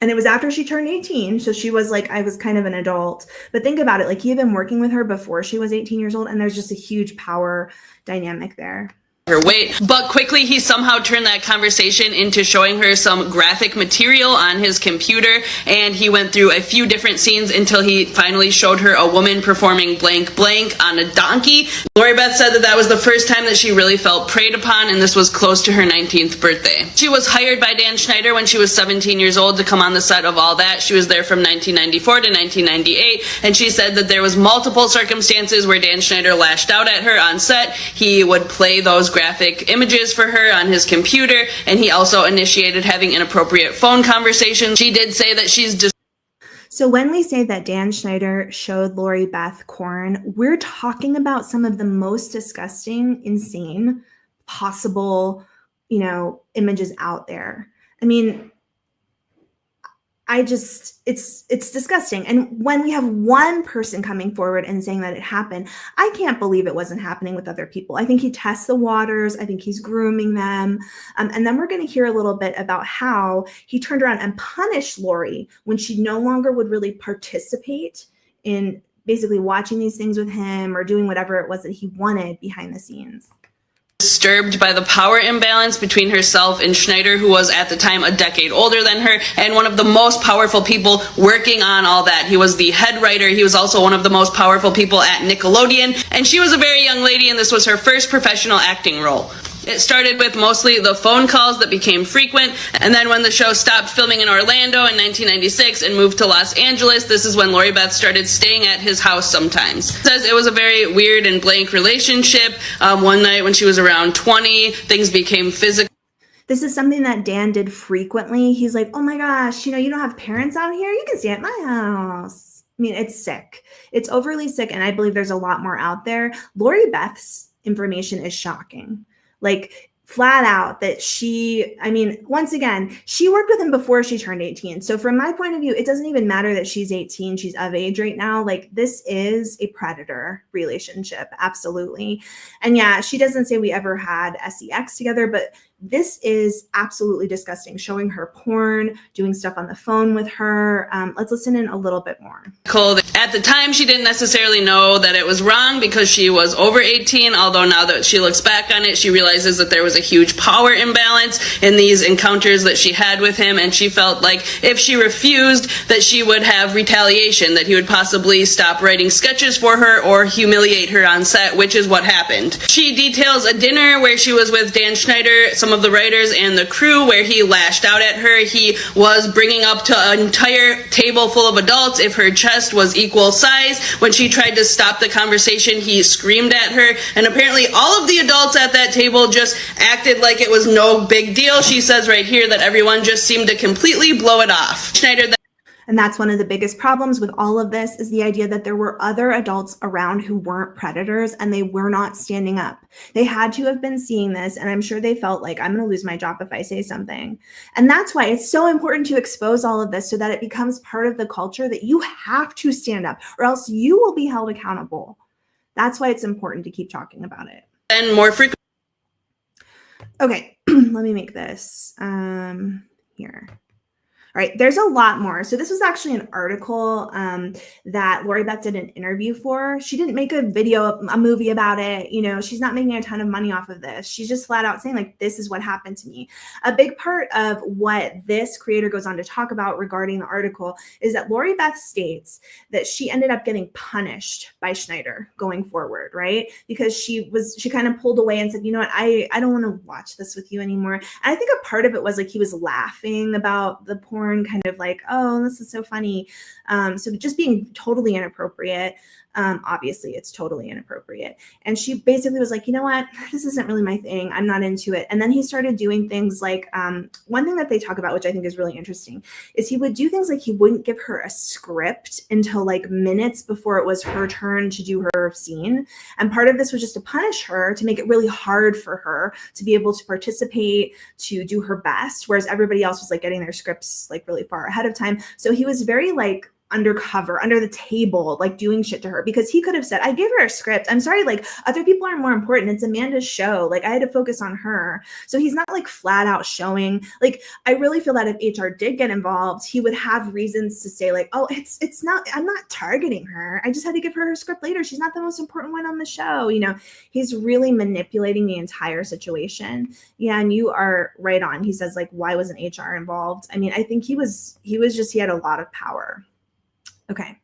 A: it was after she turned 18. So she was like, I was kind of an adult, but think about it. Like he had been working with her before she was 18 years old. And there's just a huge power dynamic there.
D: Her weight, but quickly he somehow turned that conversation into showing her some graphic material on his computer, and he went through a few different scenes until he finally showed her a woman performing blank blank on a donkey. Lori Beth said that was the first time that she really felt preyed upon, and this was close to her 19th birthday. She was hired by Dan Schneider when she was 17 years old to come on the set of All That. She was there from 1994 to 1998, and she said that there was multiple circumstances where Dan Schneider lashed out at her on set. He would play those graphic images for her on his computer, and he also initiated having inappropriate phone conversations. She did say that she's
A: So when we say that Dan Schneider showed Lori Beth corn, we're talking about some of the most disgusting, insane, possible, images out there. I mean, it's disgusting. And when we have one person coming forward and saying that it happened, I can't believe it wasn't happening with other people. I think he tests the waters. I think he's grooming them. And then we're going to hear a little bit about how he turned around and punished Lori when she no longer would really participate in basically watching these things with him or doing whatever it was that he wanted behind the scenes.
D: Disturbed by the power imbalance between herself and Schneider, who was at the time a decade older than her and one of the most powerful people working on All That. He was the head writer. He was also one of the most powerful people at Nickelodeon, and she was a very young lady, and this was her first professional acting role. It started with mostly the phone calls that became frequent, and then when the show stopped filming in Orlando in 1996 and moved to Los Angeles, this is when Lori Beth started staying at his house sometimes. It says it was a very weird and blank relationship. One night when she was around 20, things became physical.
A: This is something that Dan did frequently. He's like, oh my gosh, you don't have parents out here? You can stay at my house. I mean, it's sick. It's overly sick, and I believe there's a lot more out there. Lori Beth's information is shocking. Like flat out that once again, she worked with him before she turned 18. So from my point of view, it doesn't even matter that she's 18, she's of age right now. Like this is a predator relationship. Absolutely. And yeah, she doesn't say we ever had sex together, but this is absolutely disgusting. Showing her porn, doing stuff on the phone with her. Let's listen in a little bit more.
D: At the time, she didn't necessarily know that it was wrong because she was over 18, although now that she looks back on it, she realizes that there was a huge power imbalance in these encounters that she had with him, and she felt like if she refused, that she would have retaliation, that he would possibly stop writing sketches for her or humiliate her on set, which is what happened. She details a dinner where she was with Dan Schneider, some of the writers and the crew, where he lashed out at her. He was bringing up to an entire table full of adults if her chest was equal size. When she tried to stop the conversation, he screamed at her, and apparently all of the adults at that table just acted like it was no big deal. She says right here that everyone just seemed to completely blow it off. Schneider
A: And that's one of the biggest problems with all of this is the idea that there were other adults around who weren't predators and they were not standing up. They had to have been seeing this, and I'm sure they felt like, I'm going to lose my job if I say something. And that's why it's so important to expose all of this so that it becomes part of the culture that you have to stand up or else you will be held accountable. That's why it's important to keep talking about it.
D: And more frequent.
A: Okay, let me make this here. All right, there's a lot more. So this was actually an article that Lori Beth did an interview for. She didn't make a video, a movie about it. She's not making a ton of money off of this. She's just flat out saying like, this is what happened to me. A big part of what this creator goes on to talk about regarding the article is that Lori Beth states that she ended up getting punished by Schneider going forward, right? Because she kind of pulled away and said, you know what, I don't want to watch this with you anymore. And I think a part of it was like he was laughing about the porn, kind of like, oh, this is so funny. So just being totally inappropriate. Obviously, it's totally inappropriate. And she basically was like, you know what? This isn't really my thing. I'm not into it. And then he started doing things like one thing that they talk about, which I think is really interesting, is he would do things like he wouldn't give her a script until like minutes before it was her turn to do her scene. And part of this was just to punish her, to make it really hard for her to be able to participate, to do her best, whereas everybody else was like getting their scripts like really far ahead of time. So he was very like undercover, under the table, like doing shit to her, because he could have said, I gave her a script. I'm sorry, like other people are more important. It's Amanda's show. Like I had to focus on her. So he's not like flat out showing. Like I really feel that if HR did get involved, he would have reasons to say like, oh, it's not, I'm not targeting her. I just had to give her her script later. She's not the most important one on the show. You know, he's really manipulating the entire situation. Yeah, and you are right on. He says like, why wasn't HR involved? I mean, I think he had a lot of power. Okay.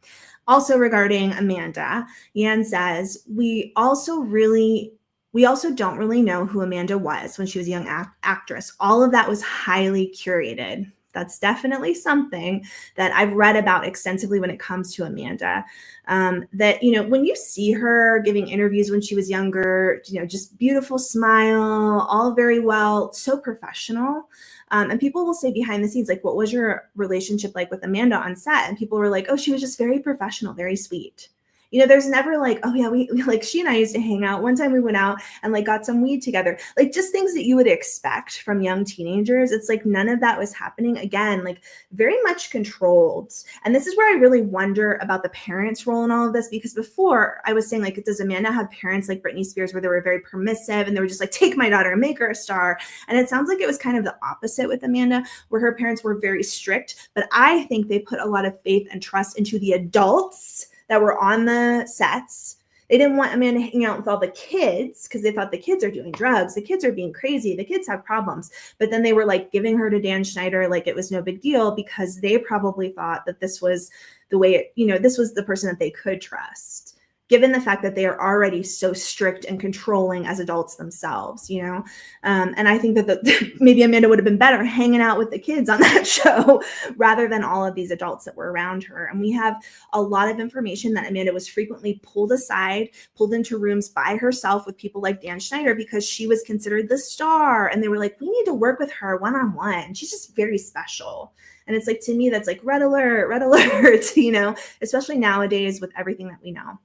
A: Also regarding Amanda, Yan says, we also don't really know who Amanda was when she was a young actress. All of that was highly curated. That's definitely something that I've read about extensively when it comes to Amanda. That, you know, when you see her giving interviews when she was younger, you know, just beautiful smile, all very well, so professional. And people will say behind the scenes, like, what was your relationship like with Amanda on set? And people were like, oh, she was just very professional, very sweet. You know, there's never like, oh yeah, we like, she and I used to hang out. One time we went out and like got some weed together, like just things that you would expect from young teenagers. It's like none of that was happening. Again, like very much controlled. And this is where I really wonder about the parents' role in all of this, because before I was saying like, does Amanda have parents like Britney Spears where they were very permissive and they were just like, take my daughter and make her a star? And it sounds like it was kind of the opposite with Amanda, where her parents were very strict, but I think they put a lot of faith and trust into the adults that were on the sets. They didn't want Amanda hanging out with all the kids because they thought the kids are doing drugs. The kids are being crazy. The kids have problems. But then they were like giving her to Dan Schneider like it was no big deal, because they probably thought that this was the way it, you know, this was the person that they could trust, given the fact that they are already so strict and controlling as adults themselves, you know? And I think that maybe Amanda would have been better hanging out with the kids on that show rather than all of these adults that were around her. And we have a lot of information that Amanda was frequently pulled aside, pulled into rooms by herself with people like Dan Schneider, because she was considered the star. And they were like, we need to work with her one-on-one. She's just very special. And it's like, to me, that's like red alert, you know, especially nowadays with everything that we know.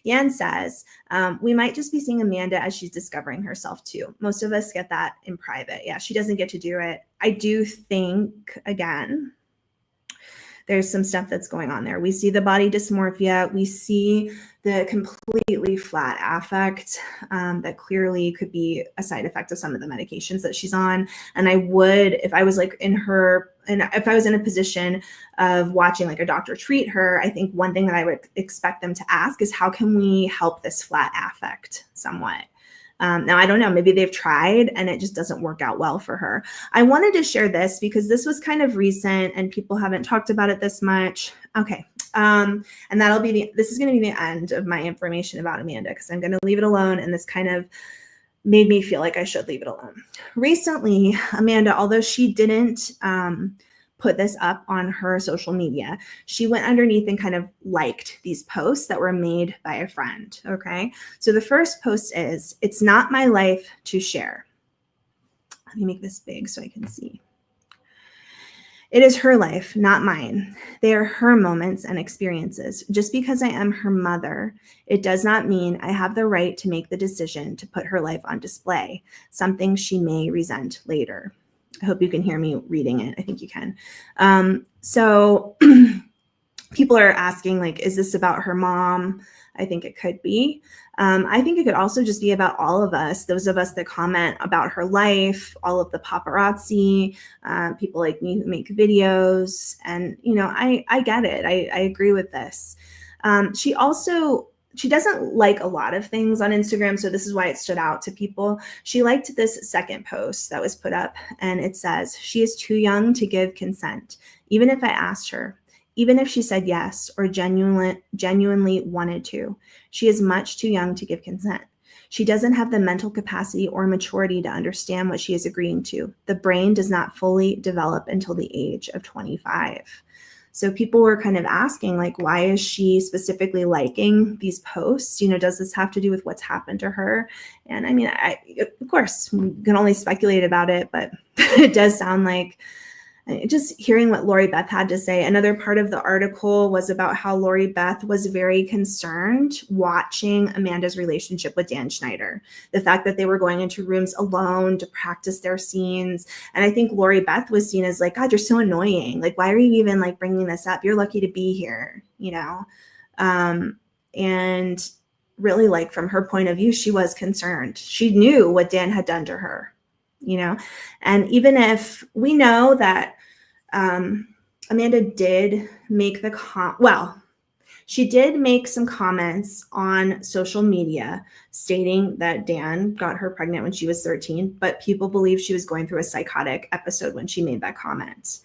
A: Yan says, we might just be seeing Amanda as she's discovering herself too. Most of us get that in private. Yeah, she doesn't get to do it. I do think, again, there's some stuff that's going on there. We see the body dysmorphia. We see the completely flat affect that clearly could be a side effect of some of the medications that she's on. And I would, if I was like if I was in a position of watching like a doctor treat her, I think one thing that I would expect them to ask is, how can we help this flat affect somewhat? Now, I don't know, maybe they've tried and it just doesn't work out well for her. I wanted to share this because this was kind of recent and people haven't talked about it this much. Okay. And this is going to be the end of my information about Amanda, because I'm going to leave it alone. And this kind of made me feel like I should leave it alone. Recently, Amanda, although she didn't put this up on her social media, she went underneath and kind of liked these posts that were made by a friend. Okay. So the first post is, it's not my life to share. Let me make this big so I can see. It is her life, not mine. They are her moments and experiences. Just because I am her mother, it does not mean I have the right to make the decision to put her life on display, something she may resent later. I hope you can hear me reading it. I think you can. So people are asking, like, is this about her mom? I think it could be. I think it could also just be about all of us, those of us that comment about her life, all of the paparazzi, people like me who make videos. And, you know, I get it. I agree with this. She doesn't like a lot of things on Instagram, so this is why it stood out to people. She liked this second post that was put up, and it says, she is too young to give consent, even if I asked her, even if she said yes or genuinely wanted to. She is much too young to give consent. She doesn't have the mental capacity or maturity to understand what she is agreeing to. The brain does not fully develop until the age of 25. So people were kind of asking, like, why is she specifically liking these posts? Does this have to do with what's happened to her? And I mean, of course, we can only speculate about it, but it does sound like, just hearing what Lori Beth had to say. Another part of the article was about how Lori Beth was very concerned watching Amanda's relationship with Dan Schneider, the fact that they were going into rooms alone to practice their scenes. And I think Lori Beth was seen as like, God, you're so annoying. Like, why are you even like bringing this up? You're lucky to be here, and really, like, from her point of view, she was concerned. She knew what Dan had done to her, and even if we know that Amanda did make she did make some comments on social media stating that Dan got her pregnant when she was 13, but people believe she was going through a psychotic episode when she made that comment.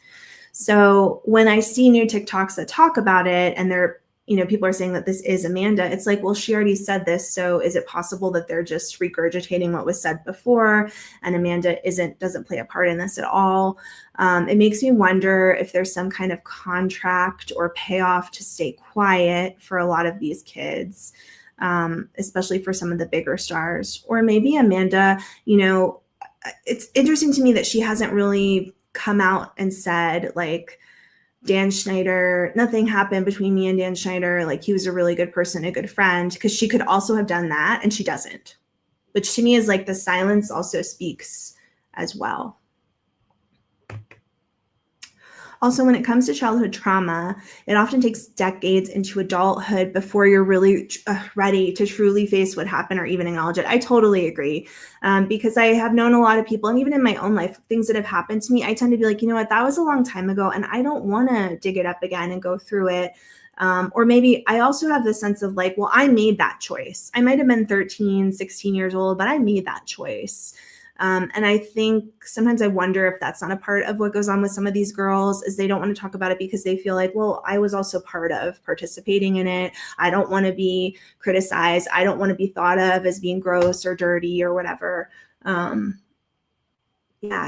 A: So when I see new TikToks that talk about it and they're, people are saying that this is Amanda, it's like, well, she already said this. So is it possible that they're just regurgitating what was said before and Amanda doesn't play a part in this at all? It makes me wonder if there's some kind of contract or payoff to stay quiet for a lot of these kids, especially for some of the bigger stars. Or maybe Amanda, it's interesting to me that she hasn't really come out and said, like, Dan Schneider, nothing happened between me and Dan Schneider. Like, he was a really good person, a good friend, because she could also have done that and she doesn't, which to me is like the silence also speaks as well. Also, when it comes to childhood trauma, it often takes decades into adulthood before you're really ready to truly face what happened or even acknowledge it. I totally agree, because I have known a lot of people, and even in my own life, things that have happened to me, I tend to be like, you know what, that was a long time ago, and I don't want to dig it up again and go through it. Or maybe I also have the sense of like, well, I made that choice. I might have been 13, 16 years old, but I made that choice. And I think sometimes I wonder if that's not a part of what goes on with some of these girls, is they don't want to talk about it because they feel like, well, I was also part of participating in it. I don't want to be criticized. I don't want to be thought of as being gross or dirty or whatever. Yeah,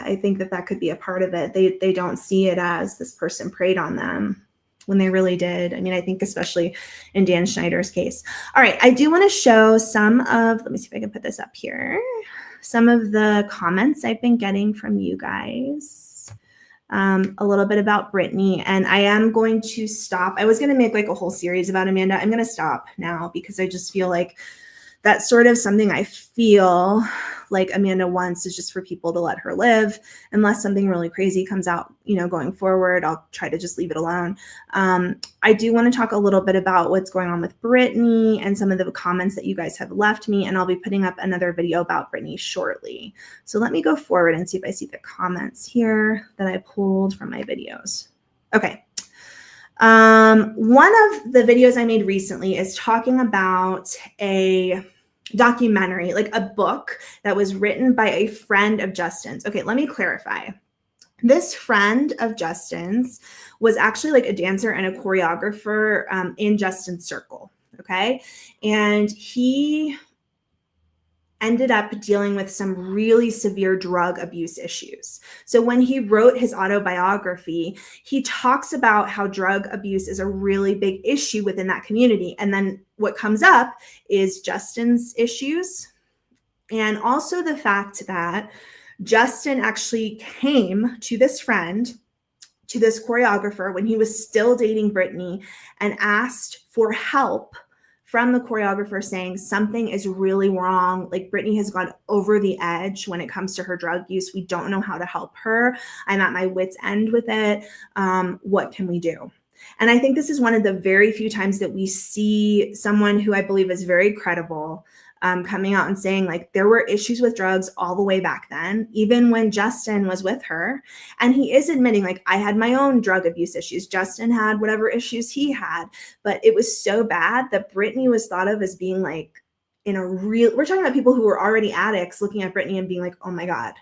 A: I think that could be a part of it. They don't see it as this person preyed on them when they really did. I mean, I think especially in Dan Schneider's case. All right, I do want to show let me see if I can put this up here. Some of the comments I've been getting from you guys, a little bit about Brittany, and I am going to stop. I was going to make like a whole series about Amanda. I'm going to stop now because I just feel like that's sort of something I feel like Amanda wants, is just for people to let her live. Unless something really crazy comes out, going forward, I'll try to just leave it alone. I do want to talk a little bit about what's going on with Brittany and some of the comments that you guys have left me, and I'll be putting up another video about Brittany shortly. So let me go forward and see if I see the comments here that I pulled from my videos. Okay. One of the videos I made recently is talking about a documentary, like a book that was written by a friend of Justin's. Okay, let me clarify. This friend of Justin's was actually like a dancer and a choreographer in Justin's circle, okay? And he ended up dealing with some really severe drug abuse issues. So when he wrote his autobiography, he talks about how drug abuse is a really big issue within that community. And then what comes up is Justin's issues, and also the fact that Justin actually came to this friend, to this choreographer, when he was still dating Brittany, and asked for help from the choreographer, saying something is really wrong. Like, Brittany has gone over the edge when it comes to her drug use. We don't know how to help her. I'm at my wit's end with it. What can we do? And I think this is one of the very few times that we see someone who I believe is very credible coming out and saying, like, there were issues with drugs all the way back then, even when Justin was with her. And he is admitting, like, I had my own drug abuse issues. Justin had whatever issues he had. But it was so bad that Brittany was thought of as being like we're talking about people who were already addicts looking at Brittany and being like, oh my God,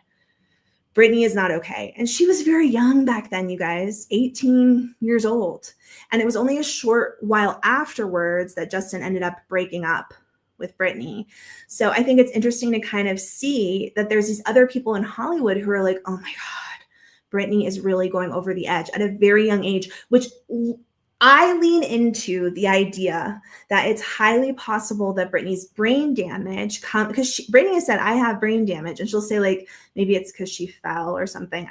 A: Brittany is not okay. And she was very young back then, you guys, 18 years old. And it was only a short while afterwards that Justin ended up breaking up with Brittany. So I think it's interesting to kind of see that there's these other people in Hollywood who are like, oh my God, Brittany is really going over the edge at a very young age, which I lean into the idea that it's highly possible that Brittany's brain damage because Brittany has said, I have brain damage. And she'll say like, maybe it's because she fell or something,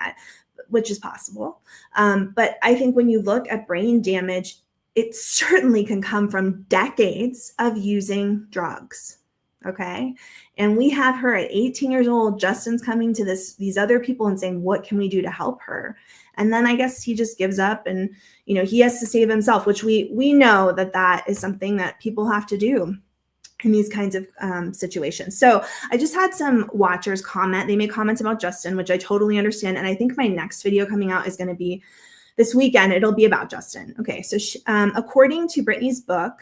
A: which is possible. But I think when you look at brain damage, it certainly can come from decades of using drugs. Okay. And we have her at 18 years old. Justin's coming to these other people and saying, what can we do to help her? And then I guess he just gives up and, he has to save himself, which we know that is something that people have to do in these kinds of situations. So I just had some watchers comment. They made comments about Justin, which I totally understand. And I think my next video coming out is going to be this weekend. It'll be about Justin. Okay. So according to Brittany's book,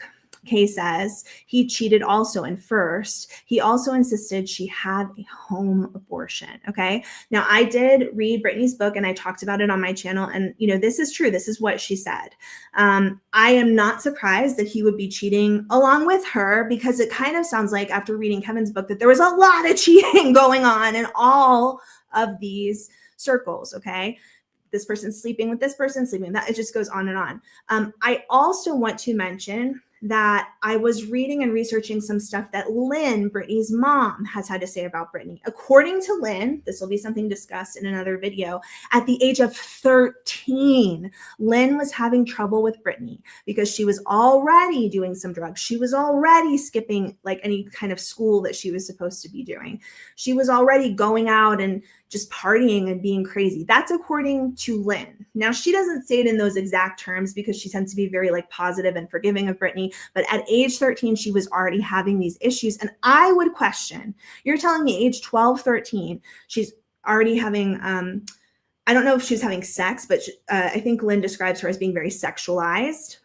A: Kay says he cheated also. And first, he also insisted she had a home abortion. Okay. Now I did read Brittany's book and I talked about it on my channel. And, this is true. This is what she said. I am not surprised that he would be cheating along with her because it kind of sounds like after reading Kevin's book that there was a lot of cheating going on in all of these circles. Okay. This person's sleeping with this person, sleeping with that. It just goes on and on. I also want to mention that I was reading and researching some stuff that Lynn, Brittany's mom, has had to say about Brittany. According to Lynn, this will be something discussed in another video, at the age of 13, Lynn was having trouble with Brittany because she was already doing some drugs. She was already skipping like any kind of school that she was supposed to be doing. She was already going out and just partying and being crazy. That's according to Lynn. Now, she doesn't say it in those exact terms because she tends to be very like positive and forgiving of Brittany. But at age 13, she was already having these issues. And I would question, you're telling me age 12, 13, she's already having, I don't know if she's having sex, but I think Lynn describes her as being very sexualized.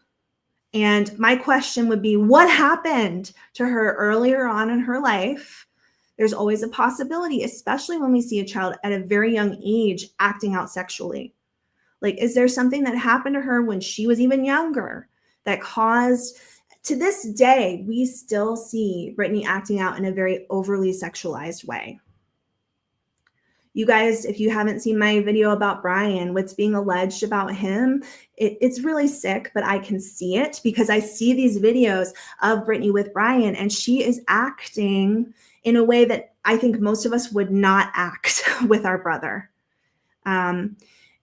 A: And my question would be, what happened to her earlier on in her life? There's always a possibility, especially when we see a child at a very young age acting out sexually. Like, is there something that happened to her when she was even younger that caused, to this day, we still see Brittany acting out in a very overly sexualized way. You guys, if you haven't seen my video about Brian, what's being alleged about him, it's really sick, but I can see it because I see these videos of Brittany with Brian and she is acting in a way that I think most of us would not act with our brother.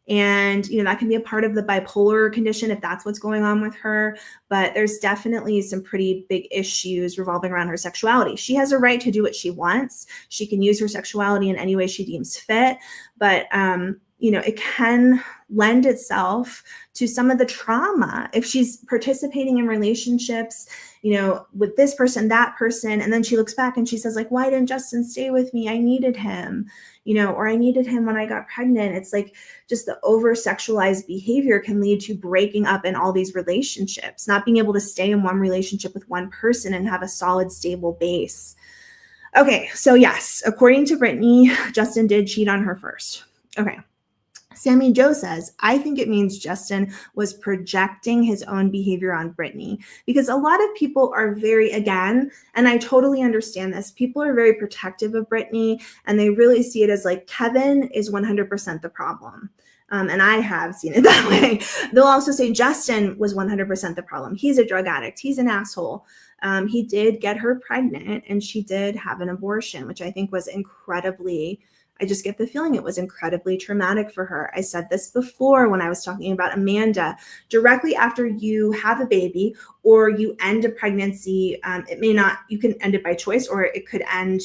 A: And, that can be a part of the bipolar condition if that's what's going on with her. But there's definitely some pretty big issues revolving around her sexuality. She has a right to do what she wants. She can use her sexuality in any way she deems fit. But, it can lend itself to some of the trauma if she's participating in relationships, with this person, that person. And then she looks back and she says like, why didn't Justin stay with me? I needed him, or I needed him when I got pregnant. It's like just the over sexualized behavior can lead to breaking up in all these relationships, not being able to stay in one relationship with one person and have a solid, stable base. Okay. So yes, according to Brittany, Justin did cheat on her first. Okay. Sammy Joe says, I think it means Justin was projecting his own behavior on Brittany because a lot of people are and I totally understand this, people are very protective of Brittany and they really see it as like Kevin is 100% the problem. And I have seen it that way. They'll also say Justin was 100% the problem. He's a drug addict. He's an asshole. He did get her pregnant and she did have an abortion, which I think was I just get the feeling it was incredibly traumatic for her. I said this before when I was talking about Amanda. Directly after you have a baby or you end a pregnancy, you can end it by choice or it could end,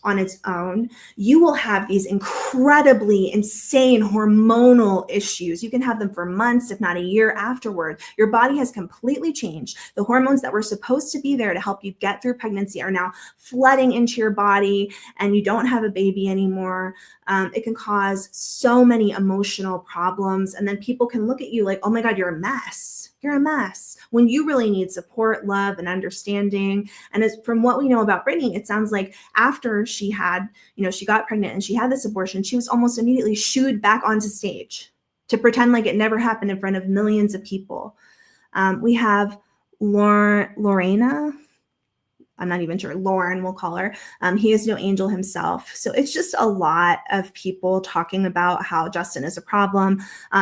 A: on its own. You will have these incredibly insane hormonal issues. You can have them for months, if not a year afterward. Your body has completely changed. The hormones that were supposed to be there to help you get through pregnancy are now flooding into your body and you don't have a baby anymore. It can cause so many emotional problems. And then people can look at you like, oh my God, you're a mess. You're a mess when you really need support, love, and understanding. And from what we know about Brittany, it sounds like after she had, she got pregnant and she had this abortion, she was almost immediately shooed back onto stage to pretend like it never happened in front of millions of people. We have Lorena. I'm not even sure, Lauren, we'll call her. He is no angel himself. So it's just a lot of people talking about how Justin is a problem.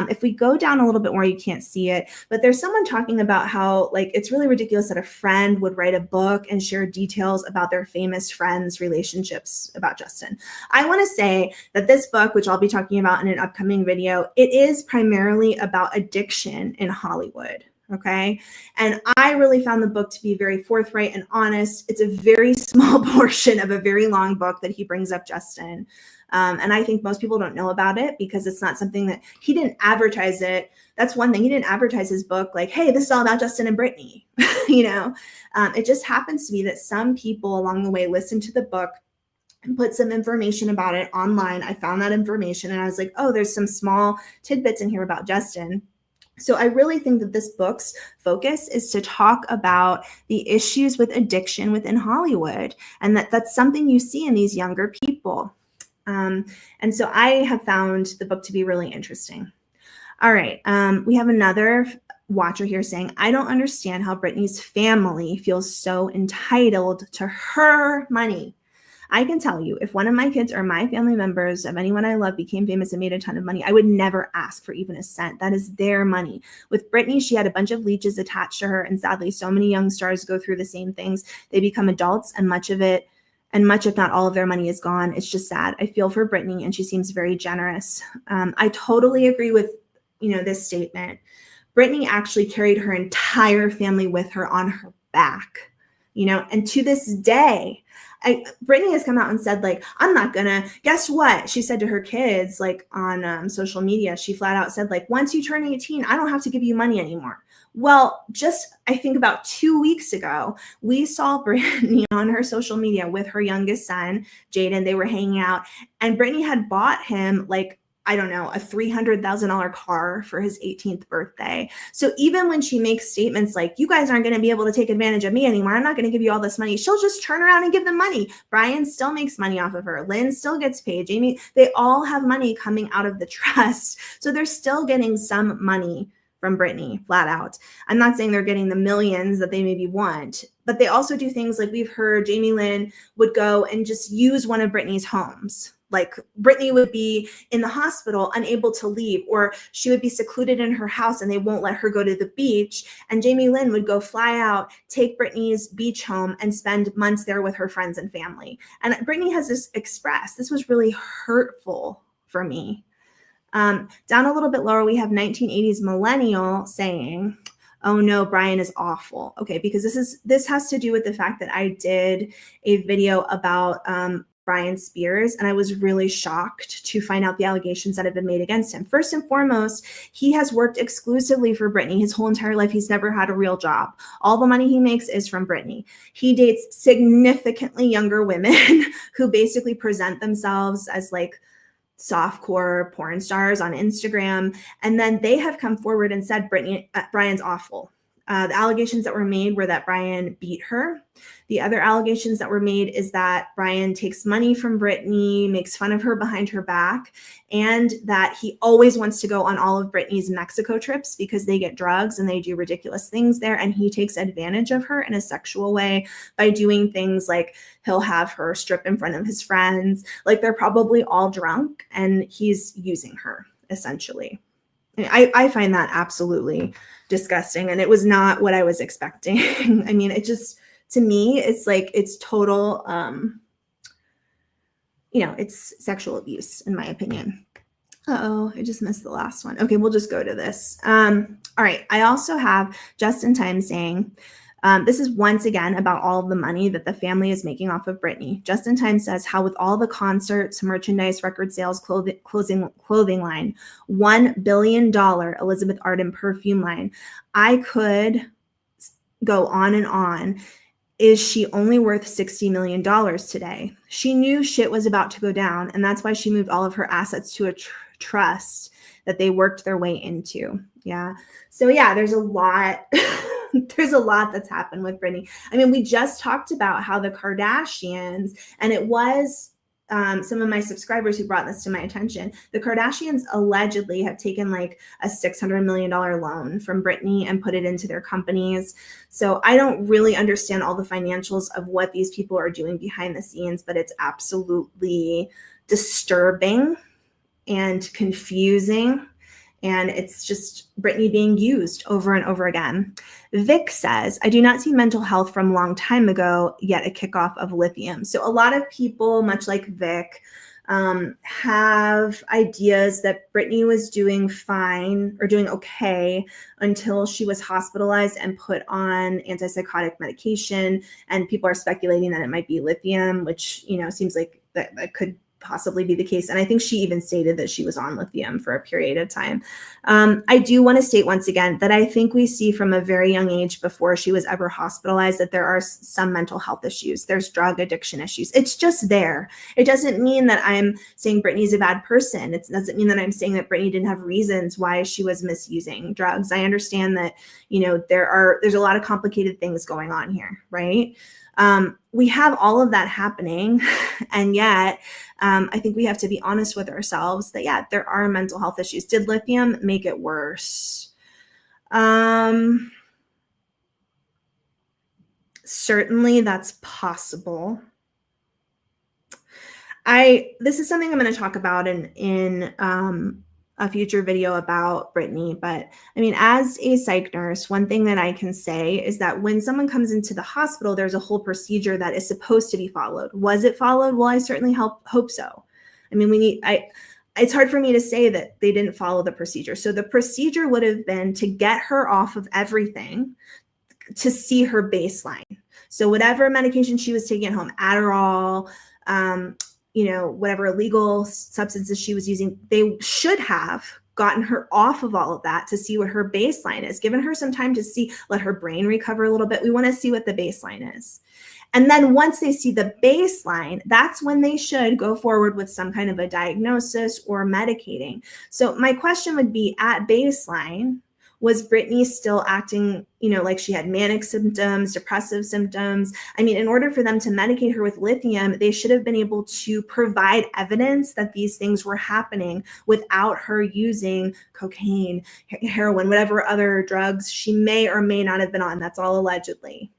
A: If we go down a little bit more, you can't see it, but there's someone talking about how like it's really ridiculous that a friend would write a book and share details about their famous friends' relationships about Justin. I want to say that this book, which I'll be talking about in an upcoming video, it is primarily about addiction in Hollywood. Okay. And I really found the book to be very forthright and honest. It's a very small portion of a very long book that he brings up Justin. And I think most people don't know about it because it's not something that he didn't advertise it. That's one thing. He didn't advertise his book like, hey, this is all about Justin and Brittany. It just happens to be that some people along the way listened to the book and put some information about it online. I found that information and I was like, oh, there's some small tidbits in here about Justin. So I really think that this book's focus is to talk about the issues with addiction within Hollywood, and that's something you see in these younger people. And so I have found the book to be really interesting. All right, we have another watcher here saying, I don't understand how Brittany's family feels so entitled to her money. I can tell you, if one of my kids or my family members of anyone I love became famous and made a ton of money, I would never ask for even a cent. That is their money. With Brittany, she had a bunch of leeches attached to her. And sadly, so many young stars go through the same things. They become adults and much, if not all of their money is gone. It's just sad. I feel for Brittany and she seems very generous. I totally agree with, this statement. Brittany actually carried her entire family with her on her back, and to this day, Brittany has come out and said, like, I'm not gonna, guess what? She said to her kids, like on social media, she flat out said, like, once you turn 18, I don't have to give you money anymore. Well, just I think about 2 weeks ago, we saw Brittany on her social media with her youngest son, Jaden. They were hanging out and Brittany had bought him like, I don't know, a $300,000 car for his 18th birthday. So even when she makes statements like, you guys aren't going to be able to take advantage of me anymore, I'm not going to give you all this money, she'll just turn around and give them money. Brian still makes money off of her. Lynn still gets paid. Jamie, they all have money coming out of the trust. So they're still getting some money from Brittany, flat out. I'm not saying they're getting the millions that they maybe want, but they also do things like we've heard Jamie Lynn would go and just use one of Brittany's homes. Like Brittany would be in the hospital, unable to leave, or she would be secluded in her house and they won't let her go to the beach. And Jamie Lynn would go fly out, take Brittany's beach home and spend months there with her friends and family. And Brittany has this expressed, this was really hurtful for me. Down a little bit lower, we have 1980s millennial saying, oh no, Brian is awful. Okay, because this has to do with the fact that I did a video about Brian Spears, and I was really shocked to find out the allegations that have been made against him. First and foremost, he has worked exclusively for Brittany his whole entire life. He's never had a real job. All the money he makes is from Brittany. He dates significantly younger women who basically present themselves as like softcore porn stars on Instagram. And then they have come forward and said, Brian's awful. The allegations that were made were that Brian beat her. The other allegations that were made is that Brian takes money from Brittany, makes fun of her behind her back, and that he always wants to go on all of Brittany's Mexico trips because they get drugs and they do ridiculous things there. And he takes advantage of her in a sexual way by doing things like he'll have her strip in front of his friends. Like they're probably all drunk and he's using her essentially. I find that absolutely disgusting. And it was not what I was expecting. I mean, it just, to me, it's like, it's total, it's sexual abuse in my opinion. Uh-oh, I just missed the last one. Okay, we'll just go to this. All right, I also have Justin Time saying, this is once again about all of the money that the family is making off of Brittany. Justin Time says how with all the concerts, merchandise, record sales, clothing line, $1 billion Elizabeth Arden perfume line. I could go on and on. Is she only worth $60 million today? She knew shit was about to go down, and that's why she moved all of her assets to a trust that they worked their way into. Yeah. So yeah, there's a lot. There's a lot that's happened with Brittany. I mean, we just talked about how the Kardashians, and it was some of my subscribers who brought this to my attention. The Kardashians allegedly have taken like a $600 million loan from Britney and put it into their companies. So I don't really understand all the financials of what these people are doing behind the scenes, but it's absolutely disturbing and confusing. And it's just Britney being used over and over again. Vic says, I do not see mental health from a long time ago, yet a kickoff of lithium. So a lot of people, much like Vic, have ideas that Britney was doing fine or doing okay until she was hospitalized and put on antipsychotic medication. And people are speculating that it might be lithium, which, seems like that could possibly be the case. And I think she even stated that she was on lithium for a period of time. I do want to state once again that I think we see from a very young age, before she was ever hospitalized, that there are some mental health issues. There's drug addiction issues. It's just there. It doesn't mean that I'm saying Britney's a bad person. It doesn't mean that I'm saying that Britney didn't have reasons why she was misusing drugs. I understand that, there's a lot of complicated things going on here, right? We have all of that happening, and yet I think we have to be honest with ourselves that, yeah, there are mental health issues. Did lithium make it worse? Certainly that's possible. This is something I'm going to talk about in a future video about Britney. But I mean, as a psych nurse, one thing that I can say is that when someone comes into the hospital, there's a whole procedure that is supposed to be followed. Was it followed? Well, I certainly hope so. I mean, it's hard for me to say that they didn't follow the procedure. So the procedure would have been to get her off of everything, to see her baseline. So whatever medication she was taking at home, Adderall, whatever illegal substances she was using, they should have gotten her off of all of that to see what her baseline is, given her some time to let her brain recover a little bit. We want to see what the baseline is. And then once they see the baseline, that's when they should go forward with some kind of a diagnosis or medicating. So my question would be, at baseline, was Britney still acting, like she had manic symptoms, depressive symptoms? I mean, in order for them to medicate her with lithium, they should have been able to provide evidence that these things were happening without her using cocaine, heroin, whatever other drugs she may or may not have been on. That's all allegedly.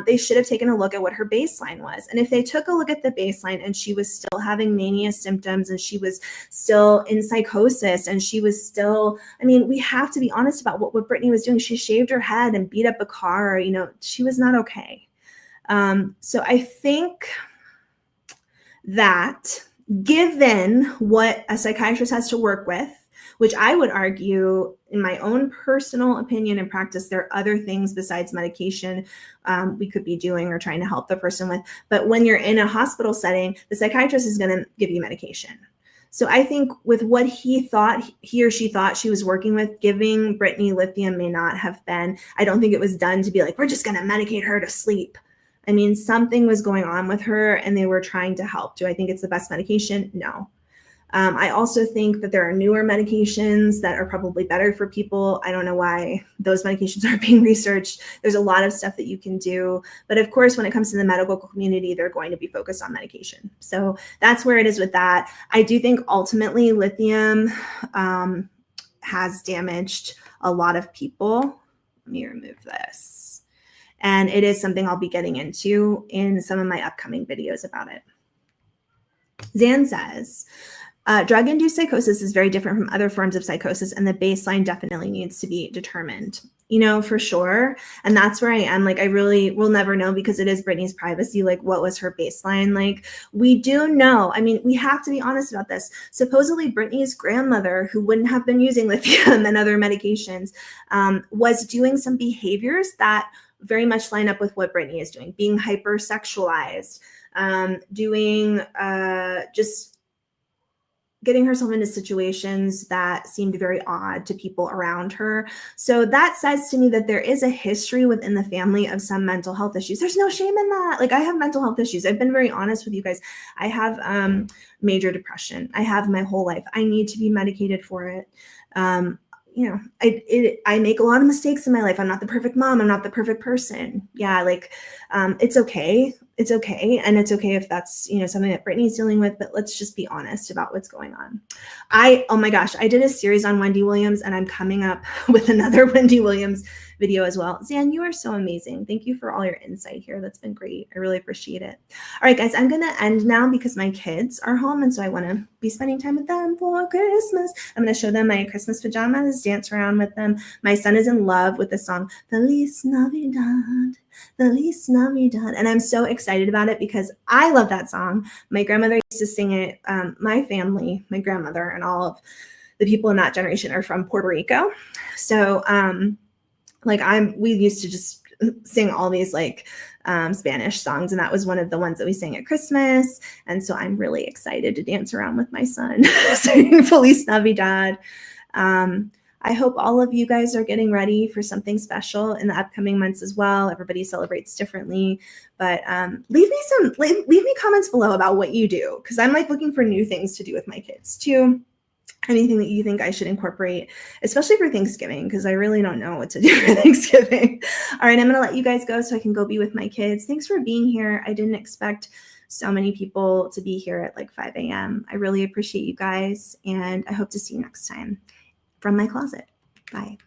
A: They should have taken a look at what her baseline was. And if they took a look at the baseline and she was still having mania symptoms and she was still in psychosis and she was still, we have to be honest about what Britney was doing. She shaved her head and beat up a car. She was not okay. So I think that given what a psychiatrist has to work with, which I would argue, in my own personal opinion and practice, there are other things besides medication we could be doing or trying to help the person with. But when you're in a hospital setting, the psychiatrist is going to give you medication. So I think with what he or she thought she was working with, giving Britney lithium may not have been, I don't think it was done to be like, we're just going to medicate her to sleep. Something was going on with her and they were trying to help. Do I think it's the best medication? No. I also think that there are newer medications that are probably better for people. I don't know why those medications aren't being researched. There's a lot of stuff that you can do. But of course, when it comes to the medical community, they're going to be focused on medication. So that's where it is with that. I do think ultimately lithium has damaged a lot of people. Let me remove this. And it is something I'll be getting into in some of my upcoming videos about it. Zan says, drug-induced psychosis is very different from other forms of psychosis, and the baseline definitely needs to be determined, for sure. And that's where I am. I really will never know because it is Britney's privacy. What was her baseline? We do know. We have to be honest about this. Supposedly, Britney's grandmother, who wouldn't have been using lithium and other medications, was doing some behaviors that very much line up with what Britney is doing, being hypersexualized, doing just getting herself into situations that seemed very odd to people around her. So that says to me that there is a history within the family of some mental health issues. There's no shame in that. I have mental health issues. I've been very honest with you guys. I have major depression. I have my whole life. I need to be medicated for it. I make a lot of mistakes in my life. I'm not the perfect mom. I'm not the perfect person. Yeah, it's okay. it's okay. And it's okay if that's, something that Brittany's dealing with, but let's just be honest about what's going on. Oh my gosh, I did a series on Wendy Williams, and I'm coming up with another Wendy Williams video as well. Zan, you are so amazing. Thank you for all your insight here. That's been great. I really appreciate it. All right, guys, I'm going to end now because my kids are home, and so I want to be spending time with them for Christmas. I'm going to show them my Christmas pajamas, dance around with them. My son is in love with the song Feliz Navidad, Feliz Navidad, and I'm so excited about it because I love that song. My grandmother used to sing it. My family, my grandmother, and all of the people in that generation are from Puerto Rico. So, we used to just sing all these Spanish songs, and that was one of the ones that we sang at Christmas. And so I'm really excited to dance around with my son, singing Feliz Navidad. I hope all of you guys are getting ready for something special in the upcoming months as well. Everybody celebrates differently, but leave me comments below about what you do, because I'm looking for new things to do with my kids too. Anything that you think I should incorporate, especially for Thanksgiving, because I really don't know what to do for Thanksgiving. All right, I'm going to let you guys go so I can go be with my kids. Thanks for being here. I didn't expect so many people to be here at 5 a.m. I really appreciate you guys, and I hope to see you next time from my closet. Bye.